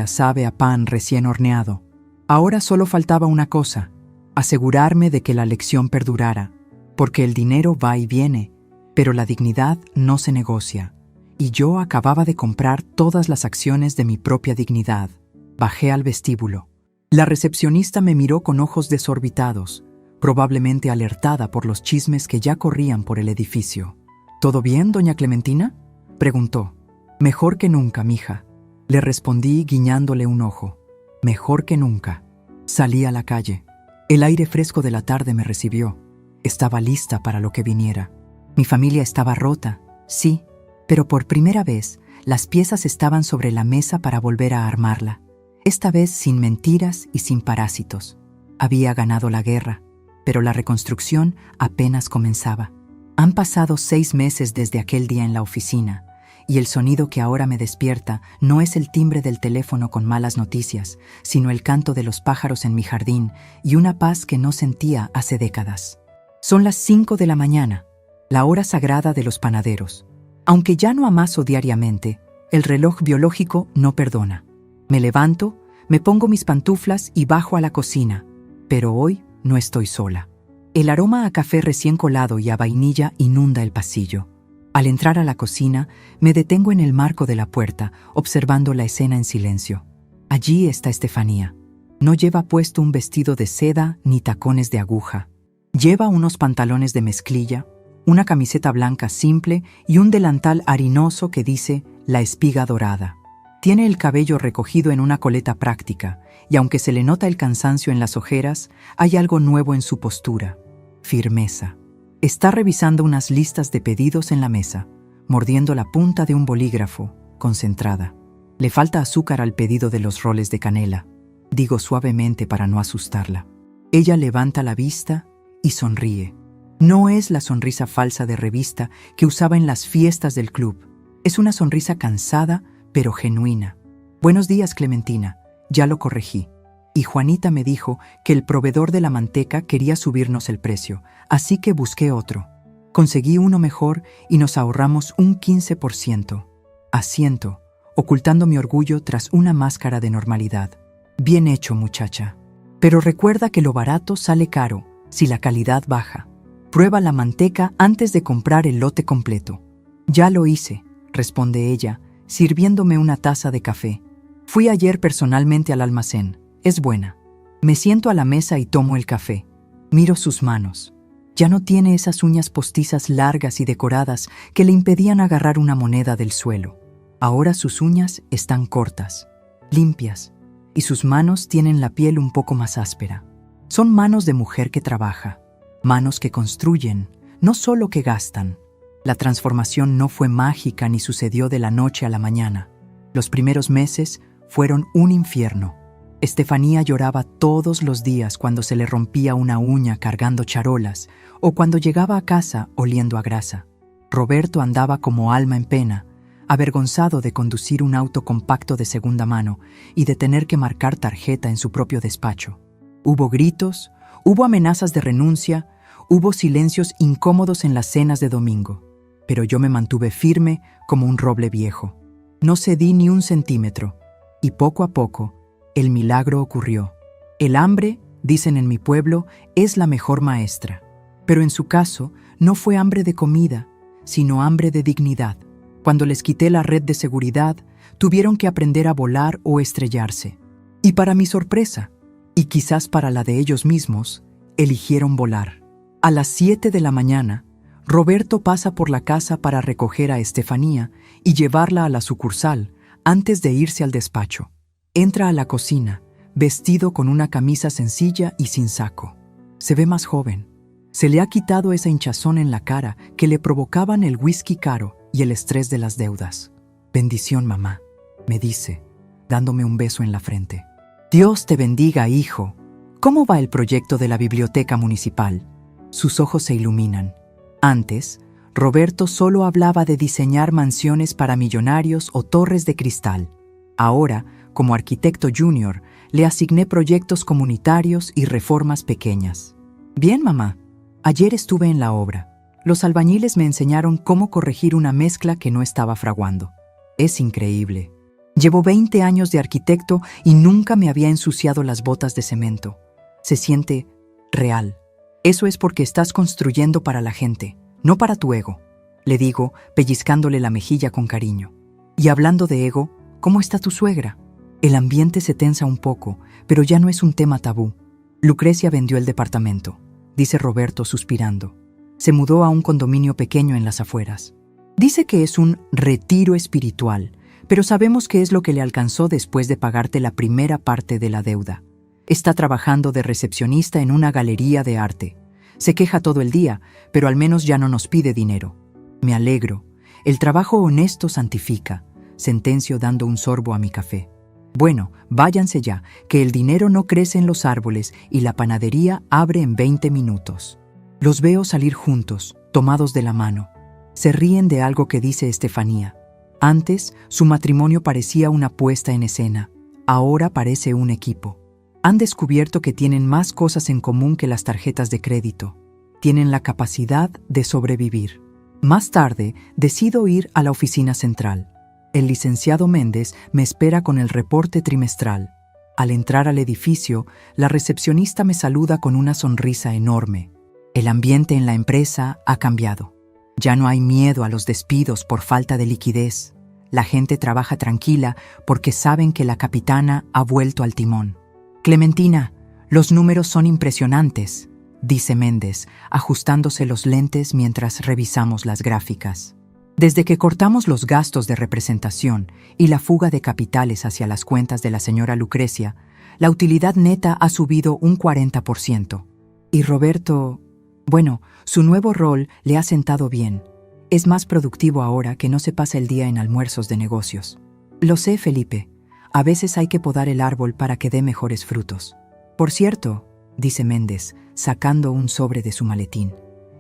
sabe a pan recién horneado. Ahora solo faltaba una cosa, asegurarme de que la lección perdurara, porque el dinero va y viene, pero la dignidad no se negocia. Y yo acababa de comprar todas las acciones de mi propia dignidad. Bajé al vestíbulo. La recepcionista me miró con ojos desorbitados, probablemente alertada por los chismes que ya corrían por el edificio. ¿Todo bien, doña Clementina?, preguntó. Mejor que nunca, mija, le respondí guiñándole un ojo. Mejor que nunca. Salí a la calle. El aire fresco de la tarde me recibió. Estaba lista para lo que viniera. Mi familia estaba rota, sí, pero por primera vez las piezas estaban sobre la mesa para volver a armarla. Esta vez sin mentiras y sin parásitos. Había ganado la guerra, pero la reconstrucción apenas comenzaba. Han pasado 6 meses desde aquel día en la oficina, y el sonido que ahora me despierta no es el timbre del teléfono con malas noticias, sino el canto de los pájaros en mi jardín y una paz que no sentía hace décadas. Son las 5 de la mañana, la hora sagrada de los panaderos. Aunque ya no amaso diariamente, el reloj biológico no perdona. Me levanto, me pongo mis pantuflas y bajo a la cocina, pero hoy no estoy sola. El aroma a café recién colado y a vainilla inunda el pasillo. Al entrar a la cocina, me detengo en el marco de la puerta, observando la escena en silencio. Allí está Estefanía. No lleva puesto un vestido de seda ni tacones de aguja. Lleva unos pantalones de mezclilla, una camiseta blanca simple y un delantal harinoso que dice La Espiga Dorada. Tiene el cabello recogido en una coleta práctica, y aunque se le nota el cansancio en las ojeras, hay algo nuevo en su postura: firmeza. Está revisando unas listas de pedidos en la mesa, mordiendo la punta de un bolígrafo, concentrada. Le falta azúcar al pedido de los roles de canela, digo suavemente para no asustarla. Ella levanta la vista y sonríe. No es la sonrisa falsa de revista que usaba en las fiestas del club. Es una sonrisa cansada, pero genuina. Buenos días, Clementina. Ya lo corregí. Y Juanita me dijo que el proveedor de la manteca quería subirnos el precio, así que busqué otro. Conseguí uno mejor y nos ahorramos un 15%. Asiento, ocultando mi orgullo tras una máscara de normalidad. Bien hecho, muchacha. Pero recuerda que lo barato sale caro si la calidad baja. Prueba la manteca antes de comprar el lote completo. Ya lo hice, responde ella, sirviéndome una taza de café. Fui ayer personalmente al almacén. Es buena. Me siento a la mesa y tomo el café. Miro sus manos. Ya no tiene esas uñas postizas largas y decoradas que le impedían agarrar una moneda del suelo. Ahora sus uñas están cortas, limpias, y sus manos tienen la piel un poco más áspera. Son manos de mujer que trabaja, manos que construyen, no solo que gastan. La transformación no fue mágica ni sucedió de la noche a la mañana. Los primeros meses fueron un infierno. Estefanía lloraba todos los días cuando se le rompía una uña cargando charolas o cuando llegaba a casa oliendo a grasa. Roberto andaba como alma en pena, avergonzado de conducir un auto compacto de segunda mano y de tener que marcar tarjeta en su propio despacho. Hubo gritos, hubo amenazas de renuncia, hubo silencios incómodos en las cenas de domingo, pero yo me mantuve firme como un roble viejo. No cedí ni un centímetro, y poco a poco, el milagro ocurrió. El hambre, dicen en mi pueblo, es la mejor maestra. Pero en su caso, no fue hambre de comida, sino hambre de dignidad. Cuando les quité la red de seguridad, tuvieron que aprender a volar o estrellarse. Y para mi sorpresa, y quizás para la de ellos mismos, eligieron volar. A las 7 de la mañana, Roberto pasa por la casa para recoger a Estefanía y llevarla a la sucursal antes de irse al despacho. Entra a la cocina, vestido con una camisa sencilla y sin saco. Se ve más joven. Se le ha quitado esa hinchazón en la cara que le provocaban el whisky caro y el estrés de las deudas. «Bendición, mamá», me dice, dándome un beso en la frente. «Dios te bendiga, hijo. ¿Cómo va el proyecto de la biblioteca municipal?» Sus ojos se iluminan. Antes, Roberto solo hablaba de diseñar mansiones para millonarios o torres de cristal. Ahora, como arquitecto junior, le asigné proyectos comunitarios y reformas pequeñas. «Bien, mamá. Ayer estuve en la obra. Los albañiles me enseñaron cómo corregir una mezcla que no estaba fraguando. Es increíble. Llevo 20 años de arquitecto y nunca me había ensuciado las botas de cemento. Se siente real. Eso es porque estás construyendo para la gente, no para tu ego», le digo, pellizcándole la mejilla con cariño. «Y hablando de ego, ¿cómo está tu suegra?» El ambiente se tensa un poco, pero ya no es un tema tabú. «Lucrecia vendió el departamento», dice Roberto suspirando. «Se mudó a un condominio pequeño en las afueras. Dice que es un retiro espiritual, pero sabemos qué es lo que le alcanzó después de pagarte la primera parte de la deuda. Está trabajando de recepcionista en una galería de arte. Se queja todo el día, pero al menos ya no nos pide dinero. Me alegro. El trabajo honesto santifica», sentencio dando un sorbo a mi café. «Bueno, váyanse ya, que el dinero no crece en los árboles y la panadería abre en 20 minutos». Los veo salir juntos, tomados de la mano. Se ríen de algo que dice Estefanía. Antes, su matrimonio parecía una puesta en escena. Ahora parece un equipo. Han descubierto que tienen más cosas en común que las tarjetas de crédito. Tienen la capacidad de sobrevivir. Más tarde, decido ir a la oficina central. El licenciado Méndez me espera con el reporte trimestral. Al entrar al edificio, la recepcionista me saluda con una sonrisa enorme. El ambiente en la empresa ha cambiado. Ya no hay miedo a los despidos por falta de liquidez. La gente trabaja tranquila porque saben que la capitana ha vuelto al timón. «Clementina, los números son impresionantes», dice Méndez, ajustándose los lentes mientras revisamos las gráficas. «Desde que cortamos los gastos de representación y la fuga de capitales hacia las cuentas de la señora Lucrecia, la utilidad neta ha subido un 40%. Y Roberto, bueno, su nuevo rol le ha sentado bien. Es más productivo ahora que no se pasa el día en almuerzos de negocios. Lo sé, Felipe. A veces hay que podar el árbol para que dé mejores frutos. Por cierto», dice Méndez, sacando un sobre de su maletín.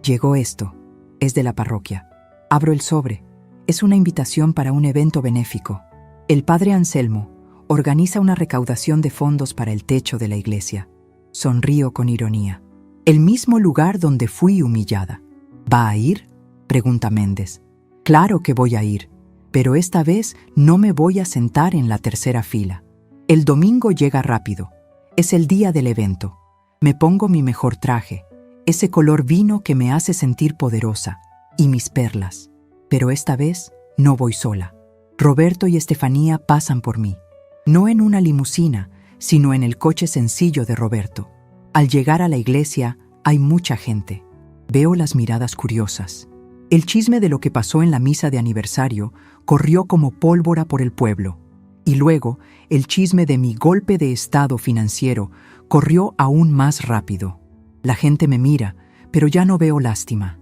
«Llegó esto. Es de la parroquia». Abro el sobre. Es una invitación para un evento benéfico. El padre Anselmo organiza una recaudación de fondos para el techo de la iglesia. Sonrío con ironía. «El mismo lugar donde fui humillada». «¿Va a ir?», pregunta Méndez. «Claro que voy a ir, pero esta vez no me voy a sentar en la tercera fila. El domingo llega rápido. Es el día del evento. Me pongo mi mejor traje, ese color vino que me hace sentir poderosa, y mis perlas. Pero esta vez no voy sola. Roberto y Estefanía pasan por mí. No en una limusina, sino en el coche sencillo de Roberto. Al llegar a la iglesia hay mucha gente. Veo las miradas curiosas. El chisme de lo que pasó en la misa de aniversario corrió como pólvora por el pueblo. Y luego, el chisme de mi golpe de estado financiero corrió aún más rápido. La gente me mira, pero ya no veo lástima.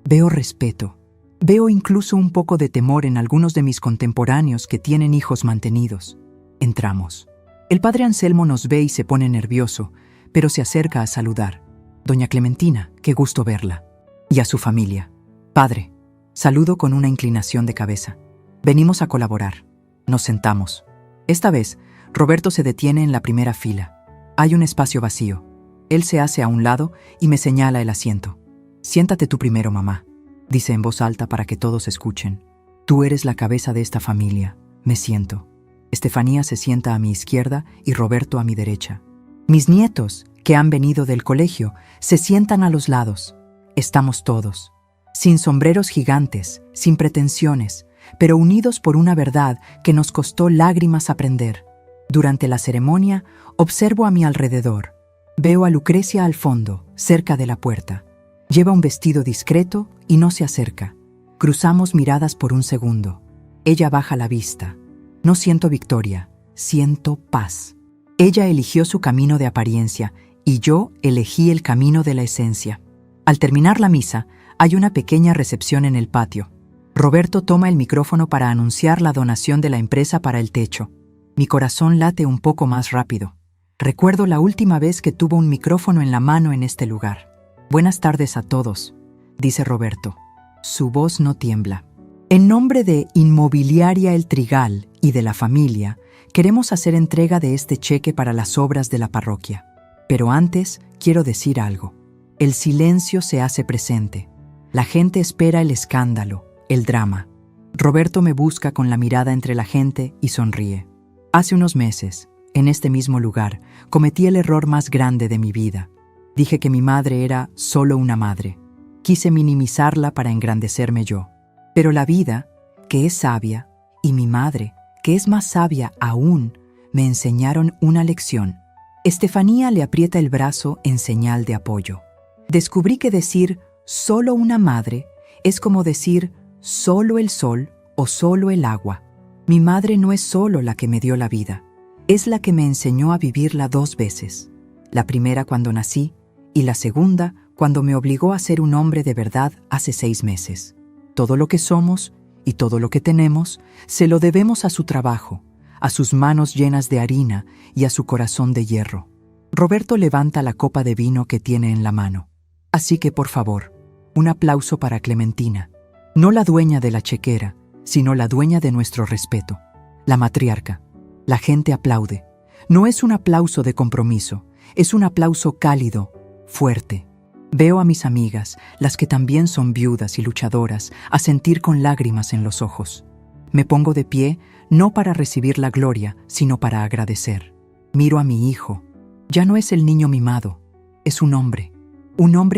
Veo respeto. Veo incluso un poco de temor en algunos de mis contemporáneos que tienen hijos mantenidos. Entramos. El padre Anselmo nos ve y se pone nervioso, pero se acerca a saludar. Doña Clementina, qué gusto verla. Y a su familia. Padre, saludo con una inclinación de cabeza. Venimos a colaborar. Nos sentamos. Esta vez, Roberto se detiene en la primera fila. Hay un espacio vacío. Él se hace a un lado y me señala el asiento. Siéntate tú primero, mamá, dice en voz alta para que todos escuchen. Tú eres la cabeza de esta familia. Me siento. Estefanía se sienta a mi izquierda y Roberto a mi derecha. Mis nietos, que han venido del colegio, se sientan a los lados. Estamos todos. Sin sombreros gigantes, sin pretensiones, pero unidos por una verdad que nos costó lágrimas aprender. Durante la ceremonia, observo a mi alrededor. Veo a Lucrecia al fondo, cerca de la puerta. Lleva un vestido discreto y no se acerca. Cruzamos miradas por un segundo. Ella baja la vista. No siento victoria, siento paz. Ella eligió su camino de apariencia y yo elegí el camino de la esencia. Al terminar la misa, hay una pequeña recepción en el patio. Roberto toma el micrófono para anunciar la donación de la empresa para el techo. Mi corazón late un poco más rápido. Recuerdo la última vez que tuvo un micrófono en la mano en este lugar. Buenas tardes a todos, dice Roberto. Su voz no tiembla. En nombre de Inmobiliaria El Trigal y de la familia, queremos hacer entrega de este cheque para las obras de la parroquia. Pero antes, quiero decir algo. El silencio se hace presente. La gente espera el escándalo, el drama. Roberto me busca con la mirada entre la gente y sonríe. Hace unos meses, en este mismo lugar, cometí el error más grande de mi vida. Dije que mi madre era solo una madre. Quise minimizarla para engrandecerme yo. Pero la vida, que es sabia, y mi madre, que es más sabia aún, me enseñaron una lección. Estefanía le aprieta el brazo en señal de apoyo. Descubrí que decir solo una madre es como decir solo el sol o solo el agua. Mi madre no es solo la que me dio la vida, es la que me enseñó a vivirla 2 veces. La primera cuando nací y la segunda cuando me obligó a ser un hombre de verdad hace 6 meses. Todo lo que somos y todo lo que tenemos se lo debemos a su trabajo, a sus manos llenas de harina y a su corazón de hierro. Roberto levanta la copa de vino que tiene en la mano. Así que, por favor, un aplauso para Clementina, no la dueña de la chequera, sino la dueña de nuestro respeto, la matriarca. La gente aplaude. No es un aplauso de compromiso, es un aplauso cálido, fuerte. Veo a mis amigas, las que también son viudas y luchadoras, asentir con lágrimas en los ojos. Me pongo de pie, no para recibir la gloria, sino para agradecer. Miro a mi hijo. Ya no es el niño mimado, es un hombre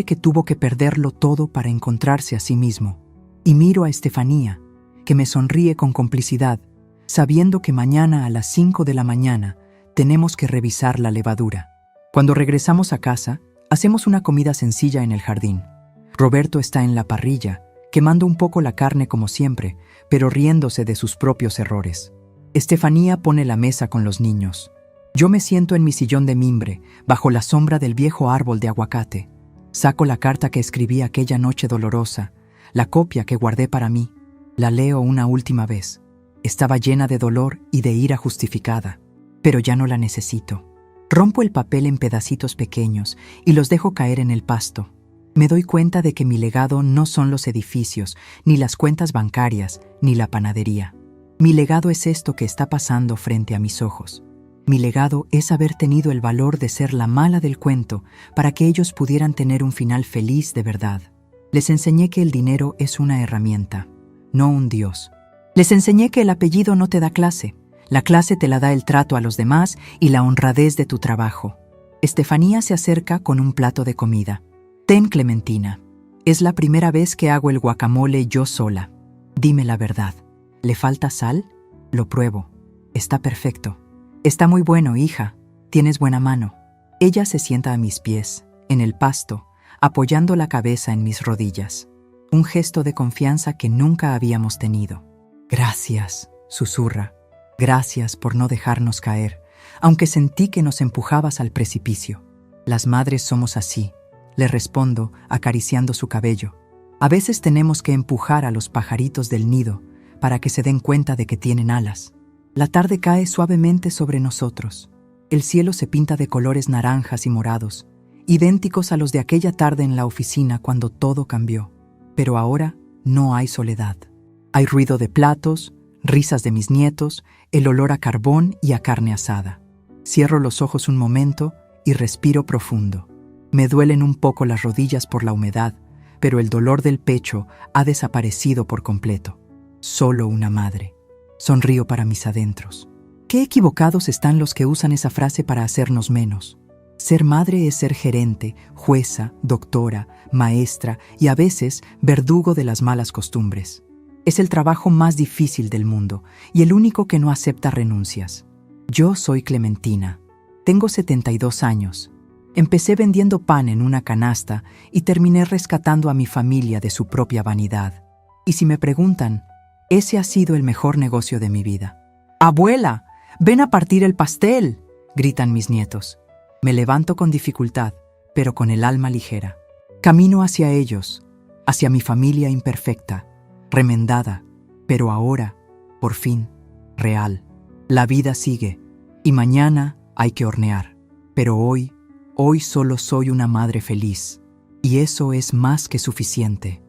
que tuvo que perderlo todo para encontrarse a sí mismo. Y miro a Estefanía, que me sonríe con complicidad, sabiendo que mañana a las 5 de la mañana tenemos que revisar la levadura. Cuando regresamos a casa, hacemos una comida sencilla en el jardín. Roberto está en la parrilla, quemando un poco la carne como siempre, pero riéndose de sus propios errores. Estefanía pone la mesa con los niños. Yo me siento en mi sillón de mimbre, bajo la sombra del viejo árbol de aguacate. Saco la carta que escribí aquella noche dolorosa, la copia que guardé para mí. La leo una última vez. Estaba llena de dolor y de ira justificada, pero ya no la necesito. Rompo el papel en pedacitos pequeños y los dejo caer en el pasto. Me doy cuenta de que mi legado no son los edificios, ni las cuentas bancarias, ni la panadería. Mi legado es esto que está pasando frente a mis ojos. Mi legado es haber tenido el valor de ser la mala del cuento para que ellos pudieran tener un final feliz de verdad. Les enseñé que el dinero es una herramienta, no un Dios. Les enseñé que el apellido no te da clase. La clase te la da el trato a los demás y la honradez de tu trabajo. Estefanía se acerca con un plato de comida. Ten, Clementina. Es la primera vez que hago el guacamole yo sola. Dime la verdad. ¿Le falta sal? Lo pruebo. Está perfecto. Está muy bueno, hija. Tienes buena mano. Ella se sienta a mis pies, en el pasto, apoyando la cabeza en mis rodillas. un gesto de confianza que nunca habíamos tenido. Gracias, susurra. Gracias por no dejarnos caer, aunque sentí que nos empujabas al precipicio. Las madres somos así, le respondo, acariciando su cabello. A veces tenemos que empujar a los pajaritos del nido para que se den cuenta de que tienen alas. La tarde cae suavemente sobre nosotros. El cielo se pinta de colores naranjas y morados, idénticos a los de aquella tarde en la oficina cuando todo cambió. Pero ahora no hay soledad. Hay ruido de platos, risas de mis nietos, el olor a carbón y a carne asada. Cierro los ojos un momento y respiro profundo. Me duelen un poco las rodillas por la humedad, pero el dolor del pecho ha desaparecido por completo. Solo una madre. Sonrío para mis adentros. Qué equivocados están los que usan esa frase para hacernos menos. Ser madre es ser gerente, jueza, doctora, maestra y a veces verdugo de las malas costumbres. Es el trabajo más difícil del mundo y el único que no acepta renuncias. Yo soy Clementina. Tengo 72 años. Empecé vendiendo pan en una canasta y terminé rescatando a mi familia de su propia vanidad. Y si me preguntan, ese ha sido el mejor negocio de mi vida. ¡Abuela! ¡Ven a partir el pastel!, gritan mis nietos. Me levanto con dificultad, pero con el alma ligera. Camino hacia ellos, hacia mi familia imperfecta, remendada, pero ahora, por fin, real. La vida sigue, y mañana hay que hornear. Pero hoy solo soy una madre feliz, y eso es más que suficiente.